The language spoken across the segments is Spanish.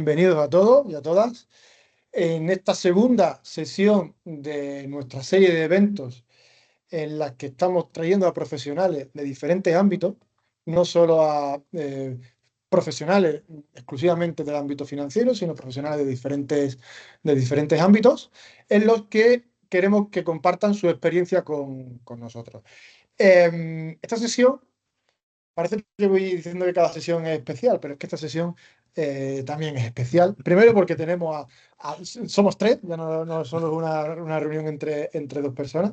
bienvenidos a todos y a todas. En esta segunda sesión de nuestra serie de eventos en la que estamos trayendo a profesionales de diferentes ámbitos, no solo a profesionales exclusivamente del ámbito financiero, sino profesionales de diferentes ámbitos, en los que queremos que compartan su experiencia con nosotros. Esta sesión, parece que voy diciendo que cada sesión es especial, pero es que esta sesión también es especial. Primero porque somos tres, ya no solo es una reunión entre dos personas,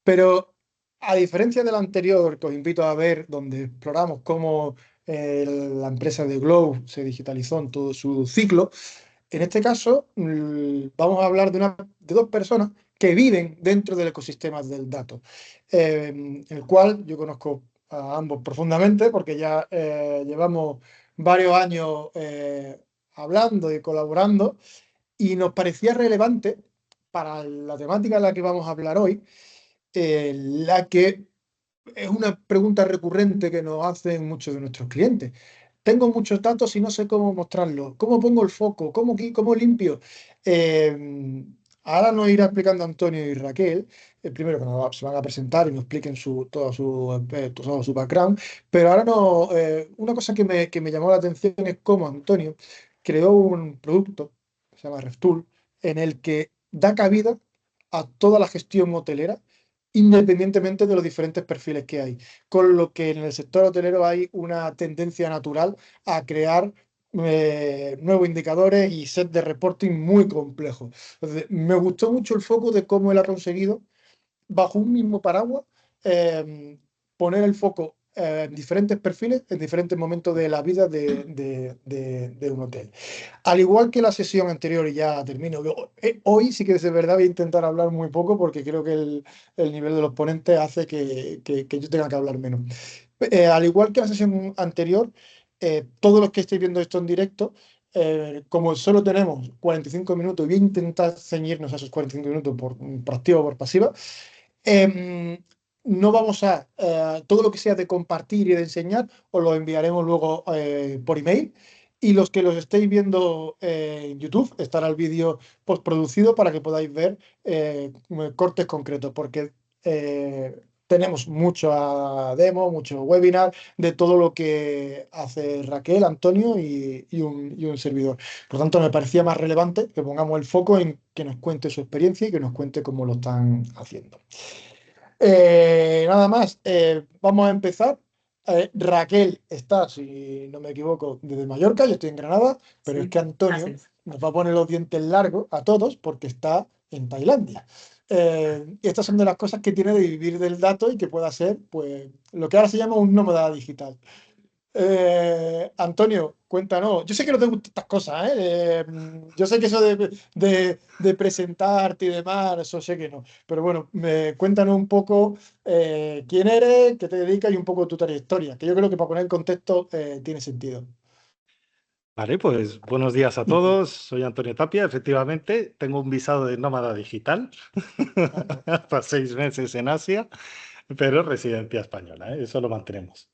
pero a diferencia de la anterior que os invito a ver, donde exploramos cómo la empresa de Glow se digitalizó en todo su ciclo, en este caso vamos a hablar de dos personas que viven dentro del ecosistema del dato, el cual yo conozco a ambos profundamente porque ya llevamos varios años hablando y colaborando y nos parecía relevante para la temática de la que vamos a hablar hoy, la que es una pregunta recurrente que nos hacen muchos de nuestros clientes. Tengo muchos datos y no sé cómo mostrarlos. ¿Cómo pongo el foco? ¿Cómo limpio? Ahora nos irá explicando Antonio y Raquel. Primero que se van a presentar y nos expliquen todo su background. Pero ahora no, una cosa que me llamó la atención es cómo Antonio creó un producto, que se llama RevTool, en el que da cabida a toda la gestión hotelera independientemente de los diferentes perfiles que hay. Con lo que en el sector hotelero hay una tendencia natural a crear nuevos indicadores y set de reporting muy complejos. Entonces, me gustó mucho el foco de cómo él ha conseguido, bajo un mismo paraguas, poner el foco en diferentes perfiles, en diferentes momentos de la vida de un hotel. Al igual que la sesión anterior, y ya termino, hoy sí que de verdad voy a intentar hablar muy poco porque creo que el nivel de los ponentes hace que yo tenga que hablar menos. Al igual que la sesión anterior, todos los que estéis viendo esto en directo, como solo tenemos 45 minutos, voy a intentar ceñirnos a esos 45 minutos por activa o por pasiva. Em, no vamos a, todo lo que sea de compartir y de enseñar, os lo enviaremos luego por email. Y los que los estéis viendo en YouTube, estará el vídeo postproducido para que podáis ver cortes concretos, porque tenemos mucho demo, mucho webinar de todo lo que hace Raquel, Antonio y un servidor. Por lo tanto, me parecía más relevante que pongamos el foco en que nos cuente su experiencia y que nos cuente cómo lo están haciendo. Nada más, vamos a empezar. Raquel está, si no me equivoco, desde Mallorca, yo estoy en Granada, pero es Sí, que así Antonio es. nos va a poner los dientes largos a todos porque está en Tailandia. Y estas son de las cosas que tiene de vivir del dato y que pueda ser, pues, lo que ahora se llama un nómada digital. Antonio, cuéntanos. Yo sé que no te gustan estas cosas, ¿eh? Yo sé que eso de presentarte y demás, eso sé que no. Pero bueno, cuéntanos un poco quién eres, qué te dedicas y un poco tu trayectoria, que yo creo que para poner en contexto tiene sentido. Vale, pues buenos días a todos. Soy Antonio Tapia. Efectivamente, tengo un visado de nómada digital hasta 6 meses en Asia, pero residencia española, ¿eh? Eso lo mantenemos.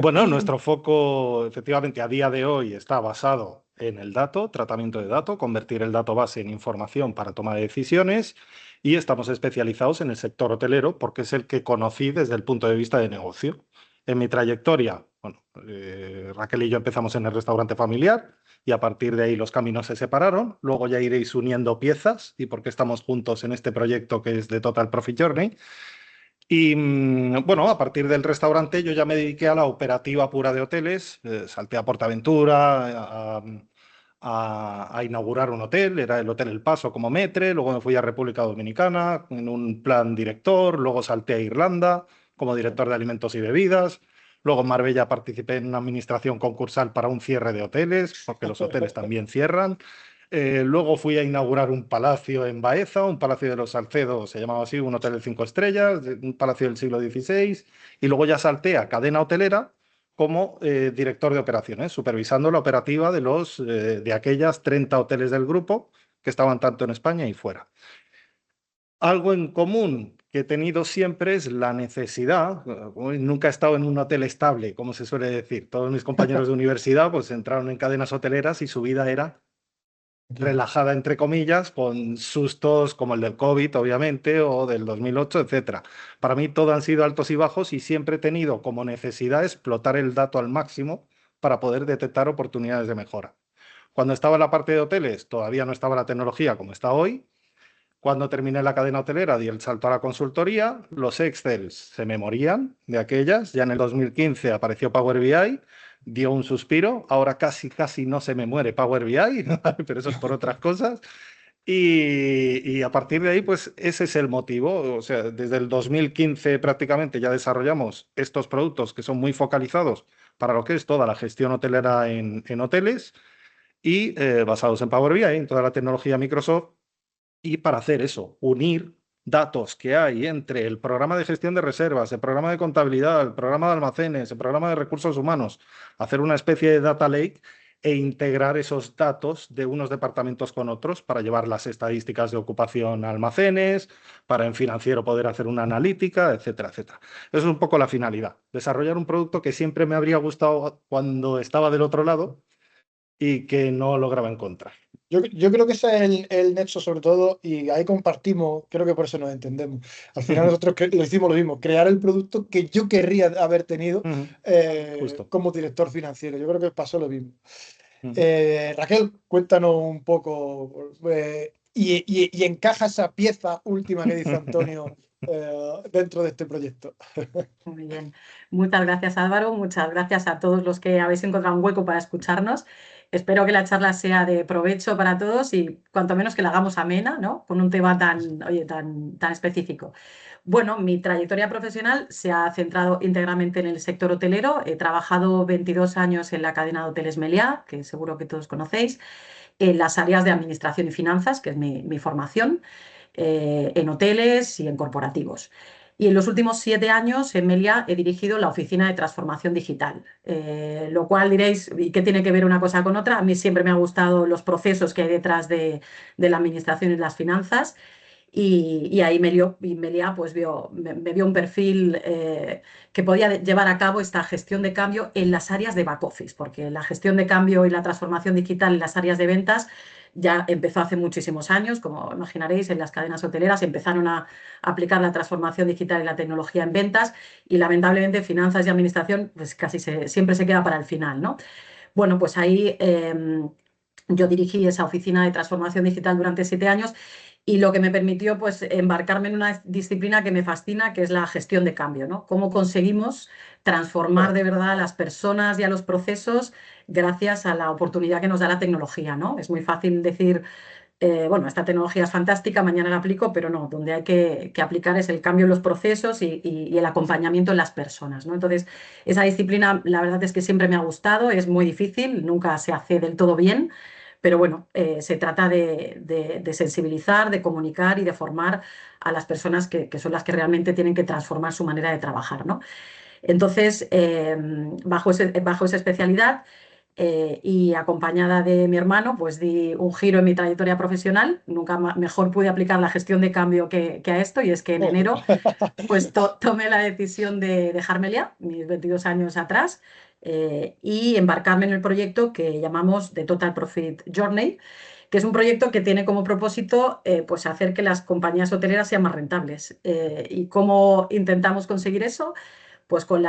Bueno, nuestro foco efectivamente a día de hoy está basado en el dato, tratamiento de dato, convertir el dato base en información para toma de decisiones y estamos especializados en el sector hotelero porque es el que conocí desde el punto de vista de negocio. En mi trayectoria, bueno, Raquel y yo empezamos en el restaurante familiar y a partir de ahí los caminos se separaron. Luego ya iréis uniendo piezas y porque estamos juntos en este proyecto que es de Total Profit Journey. Y bueno, a partir del restaurante yo ya me dediqué a la operativa pura de hoteles, salté a PortAventura, a inaugurar un hotel, era el Hotel El Paso como Metre, luego me fui a República Dominicana en un plan director, luego salté a Irlanda como director de alimentos y bebidas, luego en Marbella participé en una administración concursal para un cierre de hoteles, porque los hoteles también cierran. Luego fui a inaugurar un palacio en Baeza, un palacio de los Salcedo, se llamaba así, un hotel de 5 estrellas, un palacio del siglo XVI, y luego ya salté a cadena hotelera como director de operaciones, supervisando la operativa de aquellas 30 hoteles del grupo que estaban tanto en España y fuera. Algo en común que he tenido siempre es la necesidad. Nunca he estado en un hotel estable, como se suele decir. Todos mis compañeros de universidad pues entraron en cadenas hoteleras y su vida era Entiendo. relajada, entre comillas, con sustos como el del COVID, obviamente, o del 2008, etcétera. Para mí todo han sido altos y bajos y siempre he tenido como necesidad explotar el dato al máximo para poder detectar oportunidades de mejora. Cuando estaba en la parte de hoteles, todavía no estaba la tecnología como está hoy. Cuando terminé la cadena hotelera, di el salto a la consultoría. Los Excel se me morían de aquellas. Ya en el 2015 apareció Power BI, dio un suspiro. Ahora casi, casi no se me muere Power BI, pero eso es por otras cosas. Y a partir de ahí, pues ese es el motivo. O sea, desde el 2015 prácticamente ya desarrollamos estos productos que son muy focalizados para lo que es toda la gestión hotelera en hoteles y basados en Power BI, en toda la tecnología Microsoft. Y para hacer eso, unir datos que hay entre el programa de gestión de reservas, el programa de contabilidad, el programa de almacenes, el programa de recursos humanos, hacer una especie de data lake e integrar esos datos de unos departamentos con otros para llevar las estadísticas de ocupación a almacenes, para en financiero poder hacer una analítica, etcétera, etcétera. Eso es un poco la finalidad, desarrollar un producto que siempre me habría gustado cuando estaba del otro lado y que no lograba encontrar. Yo creo que ese es el nexo sobre todo y ahí compartimos, creo que por eso nos entendemos. Al final nosotros lo hicimos lo mismo, crear el producto que yo querría haber tenido Justo. como director financiero. Yo creo que pasó lo mismo. Ujú. Raquel, cuéntanos un poco y encaja esa pieza última que dice Antonio dentro de este proyecto. Muy bien. Muchas gracias, Álvaro. Muchas gracias a todos los que habéis encontrado un hueco para escucharnos. Espero que la charla sea de provecho para todos y cuanto menos que la hagamos amena, ¿no? Con un tema tan, oye, tan específico. Bueno, mi trayectoria profesional se ha centrado íntegramente en el sector hotelero. He trabajado 22 años en la cadena de hoteles Meliá, que seguro que todos conocéis, en las áreas de administración y finanzas, que es mi formación, en hoteles y en corporativos. Y en los últimos 7 años en Meliá he dirigido la oficina de transformación digital, lo cual diréis, ¿y qué tiene que ver una cosa con otra? A mí siempre me han gustado los procesos que hay detrás de la administración y las finanzas y ahí Meliá pues me vio un perfil que podía llevar a cabo esta gestión de cambio en las áreas de back office, porque la gestión de cambio y la transformación digital en las áreas de ventas ya empezó hace muchísimos años, como imaginaréis, en las cadenas hoteleras empezaron a aplicar la transformación digital y la tecnología en ventas y lamentablemente finanzas y administración pues casi siempre se queda para el final, ¿no? Bueno, pues ahí yo dirigí esa oficina de transformación digital durante 7 años y lo que me permitió pues embarcarme en una disciplina que me fascina, que es la gestión de cambio, ¿no? Cómo conseguimos transformar de verdad a las personas y a los procesos gracias a la oportunidad que nos da la tecnología, ¿no? Es muy fácil decir, bueno, esta tecnología es fantástica, mañana la aplico, pero no, donde hay que aplicar es el cambio en los procesos y el acompañamiento en las personas, ¿no? Entonces, esa disciplina, la verdad es que siempre me ha gustado, es muy difícil, nunca se hace del todo bien, pero bueno, se trata de sensibilizar, de comunicar y de formar a las personas que son las que realmente tienen que transformar su manera de trabajar, ¿no? Entonces, bajo esa especialidad y acompañada de mi hermano, pues di un giro en mi trayectoria profesional. Nunca mejor pude aplicar la gestión de cambio que a esto, y es que en Joder. enero pues tomé la decisión de dejarme ya, mis 22 años atrás, y embarcarme en el proyecto que llamamos The Total Profit Journey, que es un proyecto que tiene como propósito pues hacer que las compañías hoteleras sean más rentables. ¿Y cómo intentamos conseguir eso? Pues con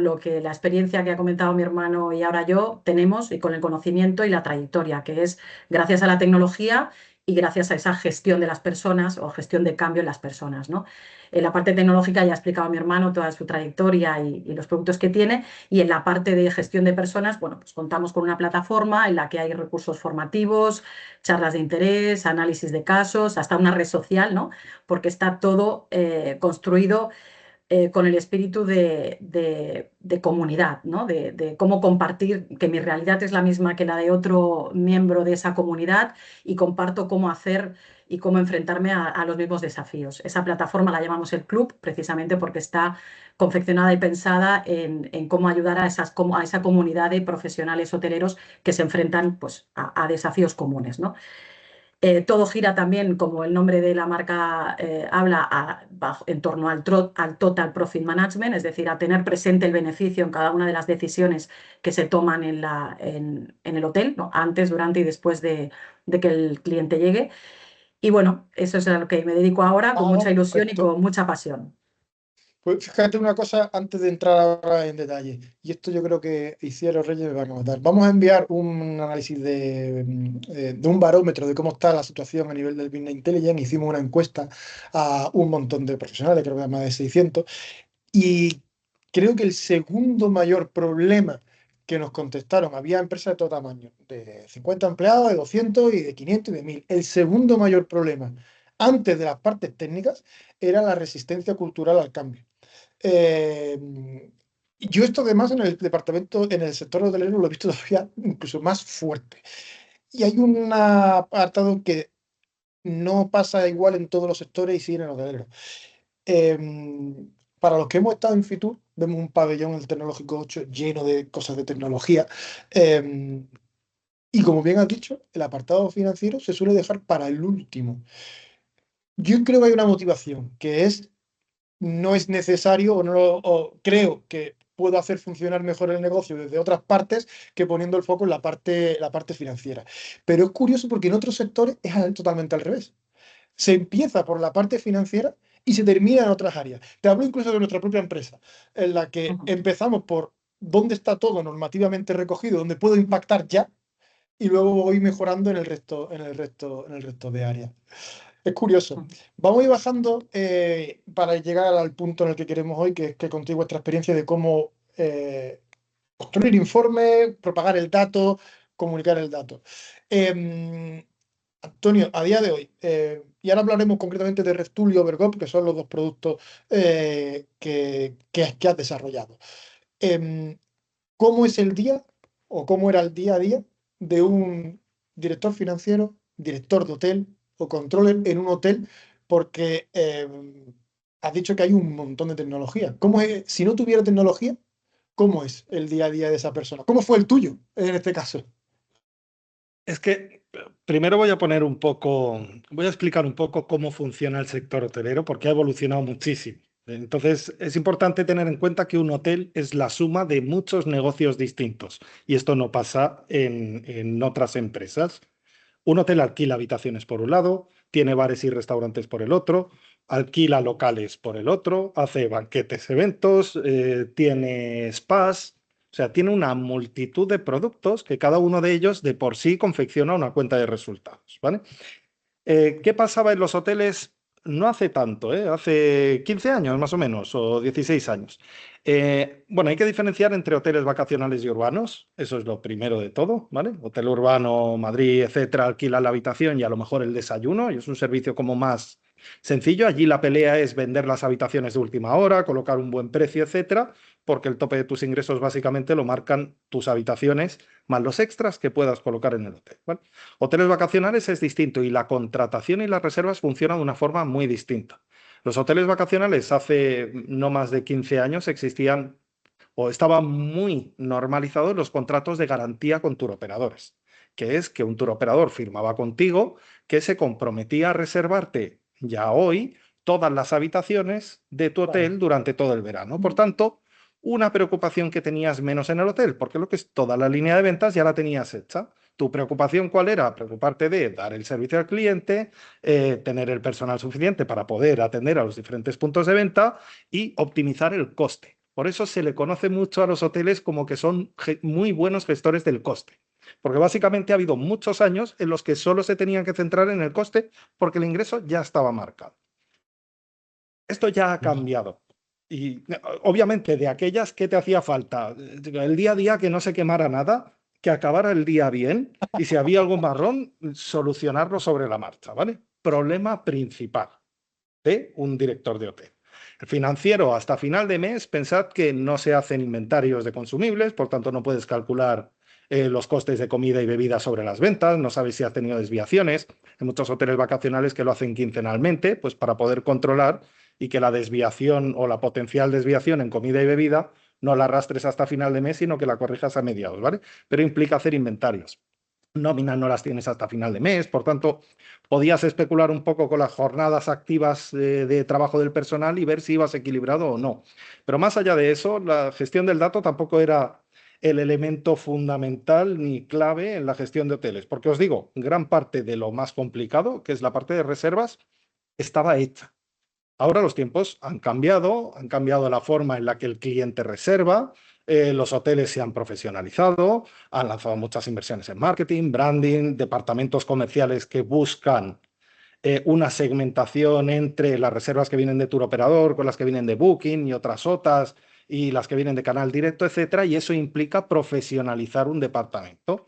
lo que la experiencia que ha comentado mi hermano y ahora yo tenemos y con el conocimiento y la trayectoria, que es gracias a la tecnología y gracias a esa gestión de las personas o gestión de cambio en las personas, ¿no? En la parte tecnológica ya ha explicado mi hermano toda su trayectoria y los productos que tiene, y en la parte de gestión de personas, bueno, pues contamos con una plataforma en la que hay recursos formativos, charlas de interés, análisis de casos, hasta una red social, ¿no? Porque está todo construido con el espíritu de comunidad, ¿no? De cómo compartir, que mi realidad es la misma que la de otro miembro de esa comunidad y comparto cómo hacer y cómo enfrentarme a los mismos desafíos. Esa plataforma la llamamos el Club, precisamente porque está confeccionada y pensada en cómo ayudar a esa comunidad de profesionales hoteleros que se enfrentan pues, a desafíos comunes, ¿no? Todo gira también, como el nombre de la marca habla, en torno al Total Profit Management, es decir, a tener presente el beneficio en cada una de las decisiones que se toman en el hotel, ¿no? Antes, durante y después de que el cliente llegue. Y bueno, eso es a lo que me dedico ahora con mucha ilusión y Perfecto. con mucha pasión. Pues fíjate una cosa antes de entrar ahora en detalle, y esto yo creo que Iciar los Reyes me van a matar. Vamos a enviar un análisis de un barómetro de cómo está la situación a nivel del Business Intelligence. Hicimos una encuesta a un montón de profesionales, creo que a más de 600, y creo que el segundo mayor problema que nos contestaron, había empresas de todo tamaño, de 50 empleados, de 200 y de 500 y de 1000. El segundo mayor problema, antes de las partes técnicas, era la resistencia cultural al cambio. Eh, yo esto además en el departamento, en el sector hotelero lo he visto todavía incluso más fuerte. Y hay un apartado que no pasa igual en todos los sectores y sí en el hotelero. Eh, para los que hemos estado en Fitur, vemos un pabellón, el Tecnológico 8, lleno de cosas de tecnología. Y como bien has dicho, el apartado financiero se suele dejar para el último. Yo creo que hay una motivación, que es no es necesario o creo que puedo hacer funcionar mejor el negocio desde otras partes que poniendo el foco en la parte financiera. Pero es curioso porque en otros sectores es totalmente al revés. Se empieza por la parte financiera y se termina en otras áreas. Te hablo incluso de nuestra propia empresa, en la que Ujú. empezamos por dónde está todo normativamente recogido, dónde puedo impactar ya, y luego voy mejorando en el resto de áreas. Es curioso. Ujú. Vamos a ir bajando para llegar al punto en el que queremos hoy, que es que contigo vuestra experiencia de cómo construir informes, propagar el dato, comunicar el dato. Antonio, a día de hoy, y ahora hablaremos concretamente de RedTool y Overgop, que son los dos productos que has desarrollado. Em, ¿Cómo es el día o cómo era el día a día de un director financiero, director de hotel o controller en un hotel? Porque has dicho que hay un montón de tecnología. ¿Cómo es, si no tuviera tecnología, cómo es el día a día de esa persona? ¿Cómo fue el tuyo en este caso? Es que primero voy a explicar un poco cómo funciona el sector hotelero, porque ha evolucionado muchísimo. Entonces, es importante tener en cuenta que un hotel es la suma de muchos negocios distintos, y esto no pasa en otras empresas. Un hotel alquila habitaciones por un lado, tiene bares y restaurantes por el otro, alquila locales por el otro, hace banquetes, eventos, tiene spas, o sea, tiene una multitud de productos que cada uno de ellos de por sí confecciona una cuenta de resultados, ¿vale? ¿Qué pasaba en los hoteles? No hace tanto, ¿eh? Hace 15 años más o menos, o 16 años. Bueno, hay que diferenciar entre hoteles vacacionales y urbanos, eso es lo primero de todo, ¿vale? Hotel urbano, Madrid, etcétera, alquila la habitación y a lo mejor el desayuno, y es un servicio como más sencillo. Allí la pelea es vender las habitaciones de última hora, colocar un buen precio, etcétera, porque el tope de tus ingresos básicamente lo marcan tus habitaciones más los extras que puedas colocar en el hotel, ¿vale? Hoteles vacacionales es distinto y la contratación y las reservas funcionan de una forma muy distinta. Los hoteles vacacionales hace no más de 15 años existían o estaban muy normalizados los contratos de garantía con turoperadores, que es que un turoperador firmaba contigo que se comprometía a reservarte ya hoy todas las habitaciones de tu Vale. hotel durante todo el verano. Por tanto, una preocupación que tenías menos en el hotel, porque lo que es toda la línea de ventas ya la tenías hecha. ¿Tu preocupación cuál era? Preocuparte de dar el servicio al cliente, tener el personal suficiente para poder atender a los diferentes puntos de venta y optimizar el coste. Por eso se le conoce mucho a los hoteles como que son muy buenos gestores del coste. Porque básicamente ha habido muchos años en los que solo se tenían que centrar en el coste porque el ingreso ya estaba marcado. Esto ya ha cambiado. Y obviamente de aquellas que te hacía falta, el día a día que no se quemara nada, que acabara el día bien y si había algo marrón, solucionarlo sobre la marcha, ¿vale? Problema principal de un director de hotel. El financiero, hasta final de mes, pensad que no se hacen inventarios de consumibles, por tanto no puedes calcular los costes de comida y bebida sobre las ventas, no sabes si has tenido desviaciones. Hay muchos hoteles vacacionales que lo hacen quincenalmente, pues para poder controlar y que la desviación o la potencial desviación en comida y bebida no la arrastres hasta final de mes, sino que la corrijas a mediados, ¿vale? Pero implica hacer inventarios. nóminas no las tienes hasta final de mes, por tanto, podías especular un poco con las jornadas activas de trabajo del personal y ver si ibas equilibrado o no. Pero más allá de eso, la gestión del dato tampoco era el elemento fundamental ni clave en la gestión de hoteles, porque os digo, gran parte de lo más complicado, que es la parte de reservas, estaba hecha. Ahora los tiempos han cambiado la forma en la que el cliente reserva, los hoteles se han profesionalizado, han lanzado muchas inversiones en marketing, branding, departamentos comerciales que buscan una segmentación entre las reservas que vienen de tour operador con las que vienen de Booking y otras OTAs y las que vienen de canal directo, etcétera, y eso implica profesionalizar un departamento.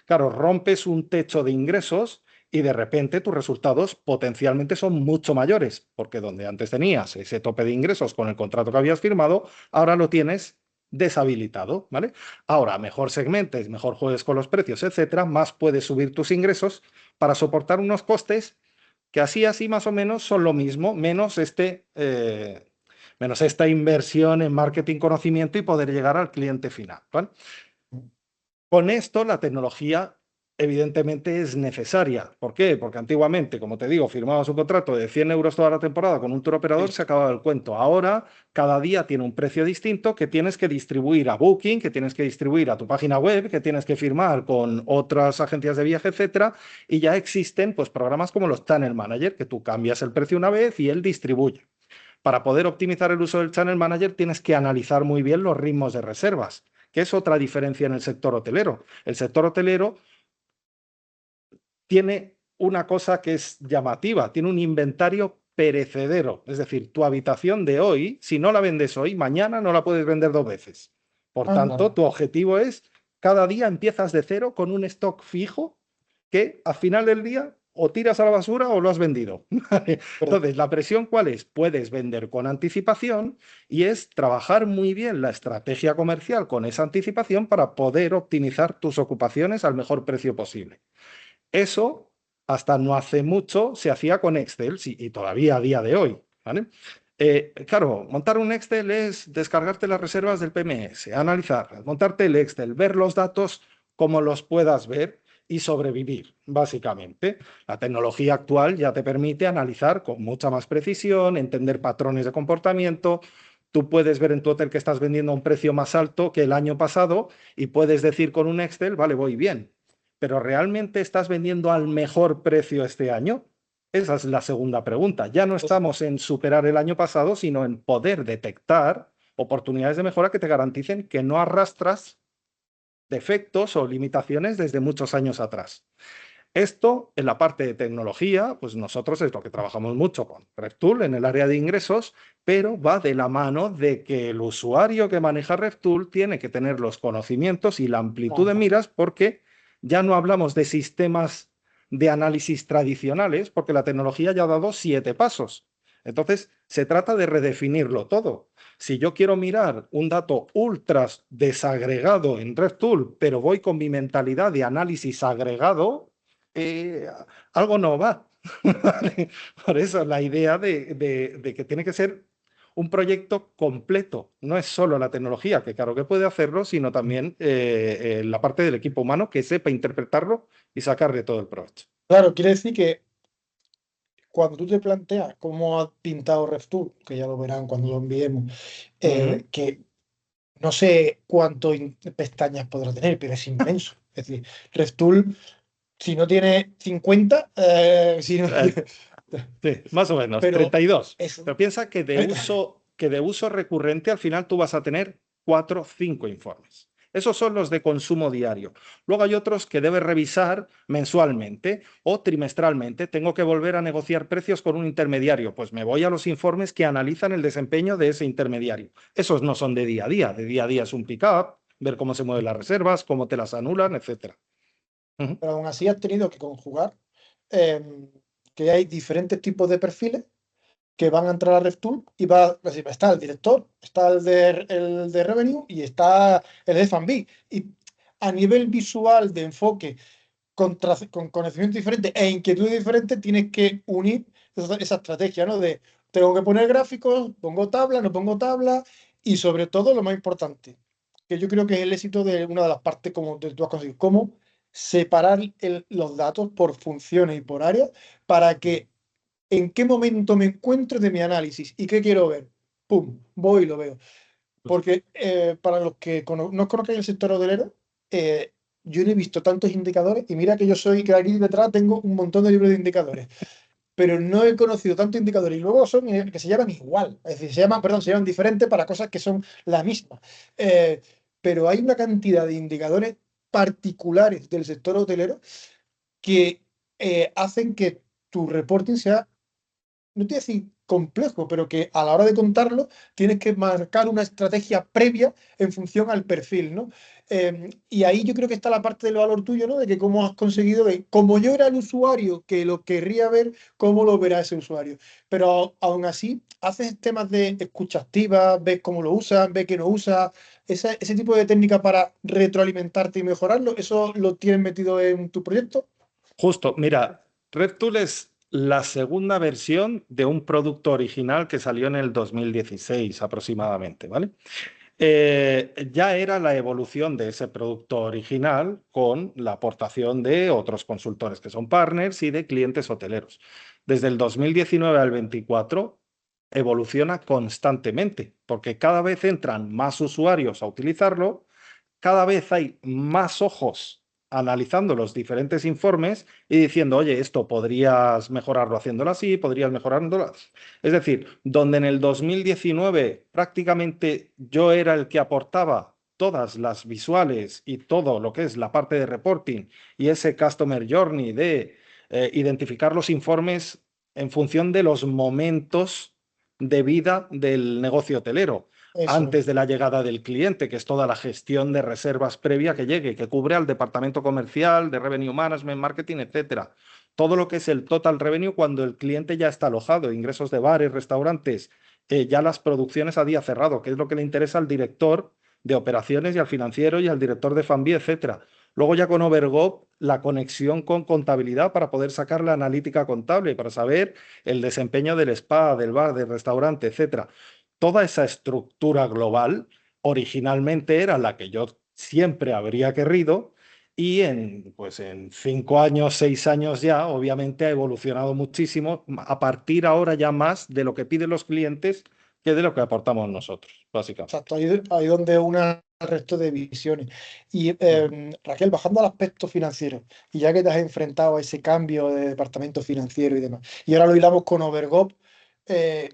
Claro, rompes un techo de ingresos y de repente tus resultados potencialmente son mucho mayores, porque donde antes tenías ese tope de ingresos con el contrato que habías firmado, ahora lo tienes deshabilitado, ¿vale? Ahora, mejor segmentes, mejor juegues con los precios, etcétera, más puedes subir tus ingresos para soportar unos costes que así más o menos son lo mismo, menos esta inversión en marketing, conocimiento y poder llegar al cliente final, ¿vale? Con esto, la tecnología evidentemente es necesaria. ¿Por qué? Porque antiguamente, como te digo, firmabas un contrato de 100 euros toda la temporada con un tour operador, se acababa el cuento. Ahora, cada día tiene un precio distinto que tienes que distribuir a Booking, que tienes que distribuir a tu página web, que tienes que firmar con otras agencias de viaje, etcétera. Y ya existen pues, programas como los Channel Manager, que tú cambias el precio una vez y él distribuye. Para poder optimizar el uso del Channel Manager tienes que analizar muy bien los ritmos de reservas, que es otra diferencia en el sector hotelero. El sector hotelero tiene una cosa que es llamativa, tiene un inventario perecedero, es decir, tu habitación de hoy, si no la vendes hoy, mañana no la puedes vender 2 veces. Por tanto, tu objetivo es, cada día empiezas de cero con un stock fijo que al final del día o tiras a la basura o lo has vendido. Entonces, ¿la presión cuál es? Puedes vender con anticipación y es trabajar muy bien la estrategia comercial con esa anticipación para poder optimizar tus ocupaciones al mejor precio posible. Eso, hasta no hace mucho, se hacía con Excel y todavía a día de hoy, ¿vale? Claro, montar un Excel es descargarte las reservas del PMS, analizarlas, montarte el Excel, ver los datos como los puedas ver y sobrevivir, básicamente. La tecnología actual ya te permite analizar con mucha más precisión, entender patrones de comportamiento. Tú puedes ver en tu hotel que estás vendiendo a un precio más alto que el año pasado y puedes decir con un Excel, vale, voy bien. ¿Pero realmente estás vendiendo al mejor precio este año? Esa es la segunda pregunta. Ya no estamos en superar el año pasado, sino en poder detectar oportunidades de mejora que te garanticen que no arrastras defectos o limitaciones desde muchos años atrás. Esto, en la parte de tecnología, pues nosotros es lo que trabajamos mucho con RevTool en el área de ingresos, pero va de la mano de que el usuario que maneja RevTool tiene que tener los conocimientos y la amplitud de miras, porque ya no hablamos de sistemas de análisis tradicionales, porque la tecnología ya ha dado 7 pasos. Entonces, se trata de redefinirlo todo. Si yo quiero mirar un dato ultra desagregado en RevTool, pero voy con mi mentalidad de análisis agregado, algo no va. ¿Vale? Por eso la idea de que tiene que ser un proyecto completo. No es solo la tecnología, que claro que puede hacerlo, sino también la parte del equipo humano que sepa interpretarlo y sacarle todo el provecho. Claro, quiere decir que cuando tú te planteas cómo ha pintado RevTool, que ya lo verán cuando lo enviemos, que no sé cuántas pestañas podrá tener, pero es inmenso. Es decir, RevTool, si no tiene 50, si no Sí, más o menos, pero 32. es, Pero piensa que de uso recurrente al final tú vas a tener 4 o 5 informes. Esos son los de consumo diario. Luego hay otros que debes revisar mensualmente o trimestralmente. Tengo que volver a negociar precios con un intermediario. Pues me voy a los informes que analizan el desempeño de ese intermediario. Esos no son de día a día. De día a día es un pick-up, ver cómo se mueven las reservas, cómo te las anulan, etc. pero aún así has tenido que conjugar que hay diferentes tipos de perfiles que van a entrar a RevTool y está el director, está el de Revenue y está el de F&B. Y a nivel visual de enfoque, con conocimiento diferente e inquietudes diferentes, tienes que unir esa estrategia, ¿no? De tengo que poner gráficos, pongo tabla, no pongo tabla y sobre todo lo más importante, que yo creo que es el éxito de una de las partes como tú has conseguido, cómo separar los datos por funciones y por áreas para que en qué momento me encuentro de mi análisis y qué quiero ver. ¡Pum! Voy y lo veo. Porque para los que no conozcan el sector hotelero, yo no he visto tantos indicadores y mira que yo soy, que aquí detrás tengo un montón de libros de indicadores, pero no he conocido tantos indicadores y luego son que se llaman igual, es decir, se llaman diferentes para cosas que son la misma. Eh, pero hay una cantidad de indicadores particulares del sector hotelero que hacen que tu reporting sea, no te voy a decir complejo, pero que a la hora de contarlo tienes que marcar una estrategia previa en función al perfil, ¿no? Y ahí yo creo que está la parte del valor tuyo, ¿no? De que cómo has conseguido ver, como yo era el usuario que lo querría ver, cómo lo verá ese usuario. Pero aún así, haces temas de escucha activa, ves cómo lo usan, ves que no usa, ese tipo de técnica para retroalimentarte y mejorarlo, ¿eso lo tienes metido en tu proyecto? Justo, mira, RedTool es la segunda versión de un producto original que salió en el 2016 aproximadamente, ¿vale? Ya era la evolución de ese producto original con la aportación de otros consultores que son partners y de clientes hoteleros. Desde el 2019 al 24 evoluciona constantemente porque cada vez entran más usuarios a utilizarlo, cada vez hay más ojos analizando los diferentes informes y diciendo, oye, esto podrías mejorarlo haciéndolo así, podrías mejorarlo así. Es decir, donde en el 2019 prácticamente yo era el que aportaba todas las visuales y todo lo que es la parte de reporting y ese customer journey de identificar los informes en función de los momentos de vida del negocio hotelero Eso. antes de la llegada del cliente, que es toda la gestión de reservas previa que llegue, que cubre al departamento comercial, de revenue management, marketing, etcétera. Todo lo que es el total revenue cuando el cliente ya está alojado, ingresos de bares, restaurantes, ya las producciones a día cerrado, que es lo que le interesa al director de operaciones y al financiero y al director de F&B, etcétera. Luego ya con Overgo, la conexión con contabilidad para poder sacar la analítica contable, para saber el desempeño del spa, del bar, del restaurante, etcétera. Toda esa estructura global originalmente era la que yo siempre habría querido y pues en 5 años, 6 años ya, obviamente ha evolucionado muchísimo, a partir ahora ya más de lo que piden los clientes que de lo que aportamos nosotros, básicamente. Exacto, ahí donde una el resto de visiones. Y Raquel, bajando al aspecto financiero, y ya que te has enfrentado a ese cambio de departamento financiero y demás, y ahora lo hilamos con Overgop, eh,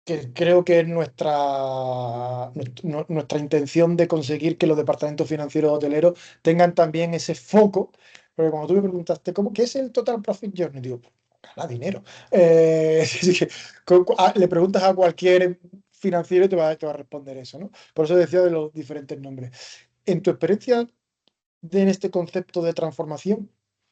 que creo que es nuestra intención de conseguir que los departamentos financieros hoteleros tengan también ese foco, porque cuando tú me preguntaste, ¿qué es el Total Profit Journey? Digo, gana dinero. Así que le preguntas a cualquier financiero y te va a responder eso, ¿no? Por eso decía de los diferentes nombres. En tu experiencia en este concepto de transformación,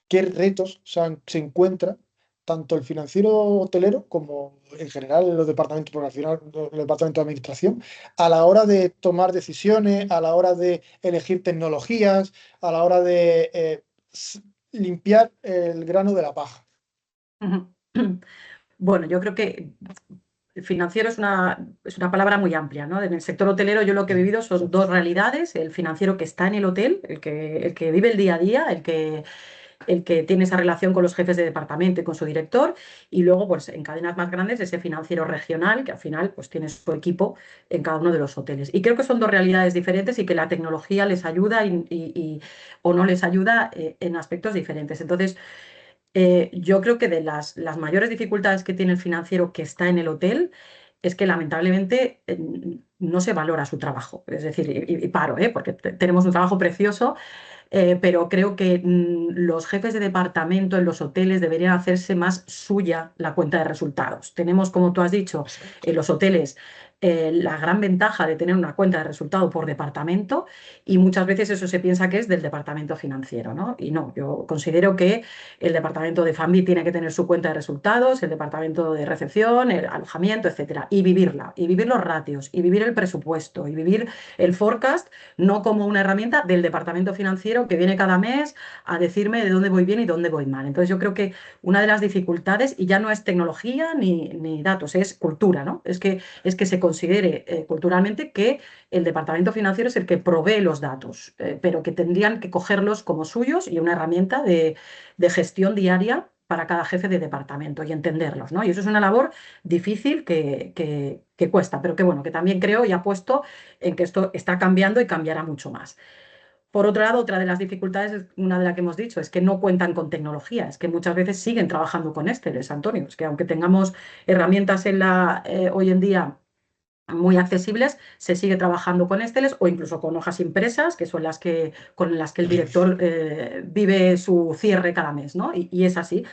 ¿qué retos se encuentra tanto el financiero hotelero como en general los departamentos, porque al final los departamentos de administración, a la hora de tomar decisiones, a la hora de elegir tecnologías, a la hora de limpiar el grano de la paja? Bueno, yo creo que el financiero es una palabra muy amplia, ¿no? En el sector hotelero yo lo que he vivido son dos realidades: el financiero que está en el hotel, el que vive el día a día, el que tiene esa relación con los jefes de departamento y con su director, y luego pues en cadenas más grandes ese financiero regional que al final pues tiene su equipo en cada uno de los hoteles. Y creo que son dos realidades diferentes y que la tecnología les ayuda o no les ayuda en aspectos diferentes. Entonces, yo creo que de las mayores dificultades que tiene el financiero que está en el hotel es que lamentablemente no se valora su trabajo. Es decir, y paro, porque tenemos un trabajo precioso, pero creo que los jefes de departamento en los hoteles deberían hacerse más suya la cuenta de resultados. Tenemos, como tú has dicho, en los hoteles la gran ventaja de tener una cuenta de resultados por departamento, y muchas veces eso se piensa que es del departamento financiero, ¿no? Y no, yo considero que el departamento de F&B tiene que tener su cuenta de resultados, el departamento de recepción, el alojamiento, etcétera, y vivirla, y vivir los ratios, y vivir el presupuesto, y vivir el forecast, no como una herramienta del departamento financiero que viene cada mes a decirme de dónde voy bien y dónde voy mal. Entonces yo creo que una de las dificultades, y ya no es tecnología ni datos, es cultura, ¿no? Es que se considere culturalmente que el departamento financiero es el que provee los datos, pero que tendrían que cogerlos como suyos y una herramienta de gestión diaria para cada jefe de departamento y entenderlos, ¿no? Y eso es una labor difícil que cuesta, pero que bueno, que también creo y apuesto en que esto está cambiando y cambiará mucho más. Por otro lado, otra de las dificultades, una de las que hemos dicho, es que no cuentan con tecnología, es que muchas veces siguen trabajando con Excel, Antonio, es que aunque tengamos herramientas hoy en día muy accesibles, se sigue trabajando con Excel o incluso con hojas impresas, que son con las que el director vive su cierre cada mes, ¿no? Y es así.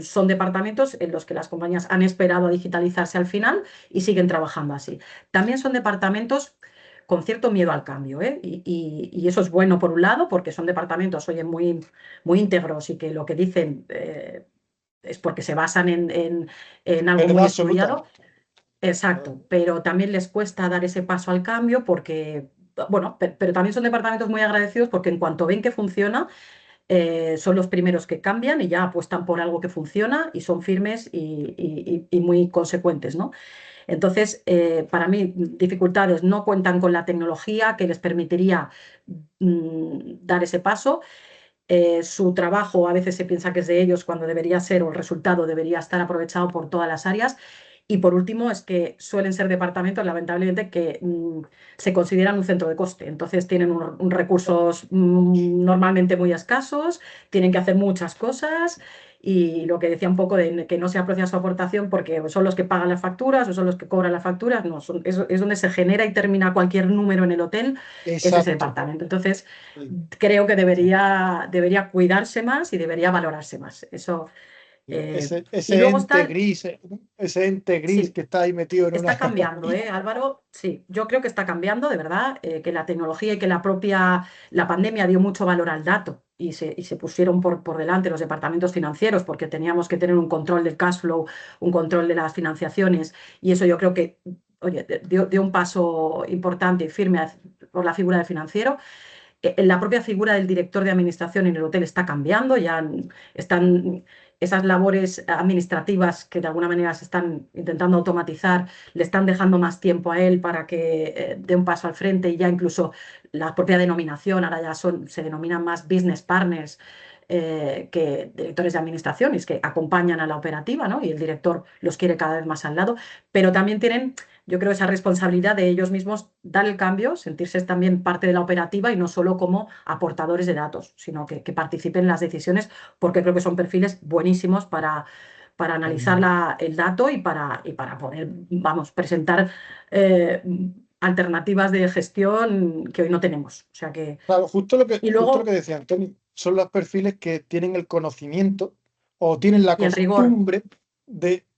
Son departamentos en los que las compañías han esperado a digitalizarse al final y siguen trabajando así. También son departamentos con cierto miedo al cambio, ¿eh? Y eso es bueno por un lado, porque son departamentos, oye, muy, muy íntegros y que lo que dicen es porque se basan en algo muy Verdad absoluta. estudiado. Exacto, pero también les cuesta dar ese paso al cambio porque, bueno, pero también son departamentos muy agradecidos porque en cuanto ven que funciona, son los primeros que cambian y ya apuestan por algo que funciona y son firmes y muy consecuentes, ¿no? Entonces, para mí, dificultades no cuentan con la tecnología que les permitiría dar ese paso. Su trabajo a veces se piensa que es de ellos cuando debería ser, o el resultado debería estar aprovechado por todas las áreas. Y por último, es que suelen ser departamentos, lamentablemente, que se consideran un centro de coste. Entonces tienen recursos normalmente muy escasos, tienen que hacer muchas cosas y lo que decía un poco de que no se aprecia su aportación porque son los que pagan las facturas o son los que cobran las facturas. No, es donde se genera y termina cualquier número en el hotel, es ese Exacto. departamento. Entonces, Sí. creo que debería cuidarse más y debería valorarse más. Eso. Y Ese luego ente están. gris, ese ente gris Sí, que está ahí metido en una. está cambiando, ¿eh, Álvaro? Sí, yo creo que está cambiando, de verdad, que la tecnología y que la pandemia dio mucho valor al dato y se pusieron por delante los departamentos financieros porque teníamos que tener un control del cash flow, un control de las financiaciones y eso yo creo que, oye, dio un paso importante y firme por la figura del financiero. La propia figura del director de administración en el hotel está cambiando, ya están esas labores administrativas que de alguna manera se están intentando automatizar, le están dejando más tiempo a él para que dé un paso al frente y ya incluso la propia denominación, ahora ya se denominan más business partners que directores de administración, y es que acompañan a la operativa, ¿no? Y el director los quiere cada vez más al lado, pero también tienen, yo creo, esa responsabilidad de ellos mismos dar el cambio, sentirse también parte de la operativa y no solo como aportadores de datos, sino que participen en las decisiones, porque creo que son perfiles buenísimos para analizar el dato y para poder, vamos, presentar eh, alternativas de gestión que hoy no tenemos. O sea que. Claro, Y justo lo que luego, decía Antonio, son los perfiles que tienen el conocimiento o tienen la y el rigor, costumbre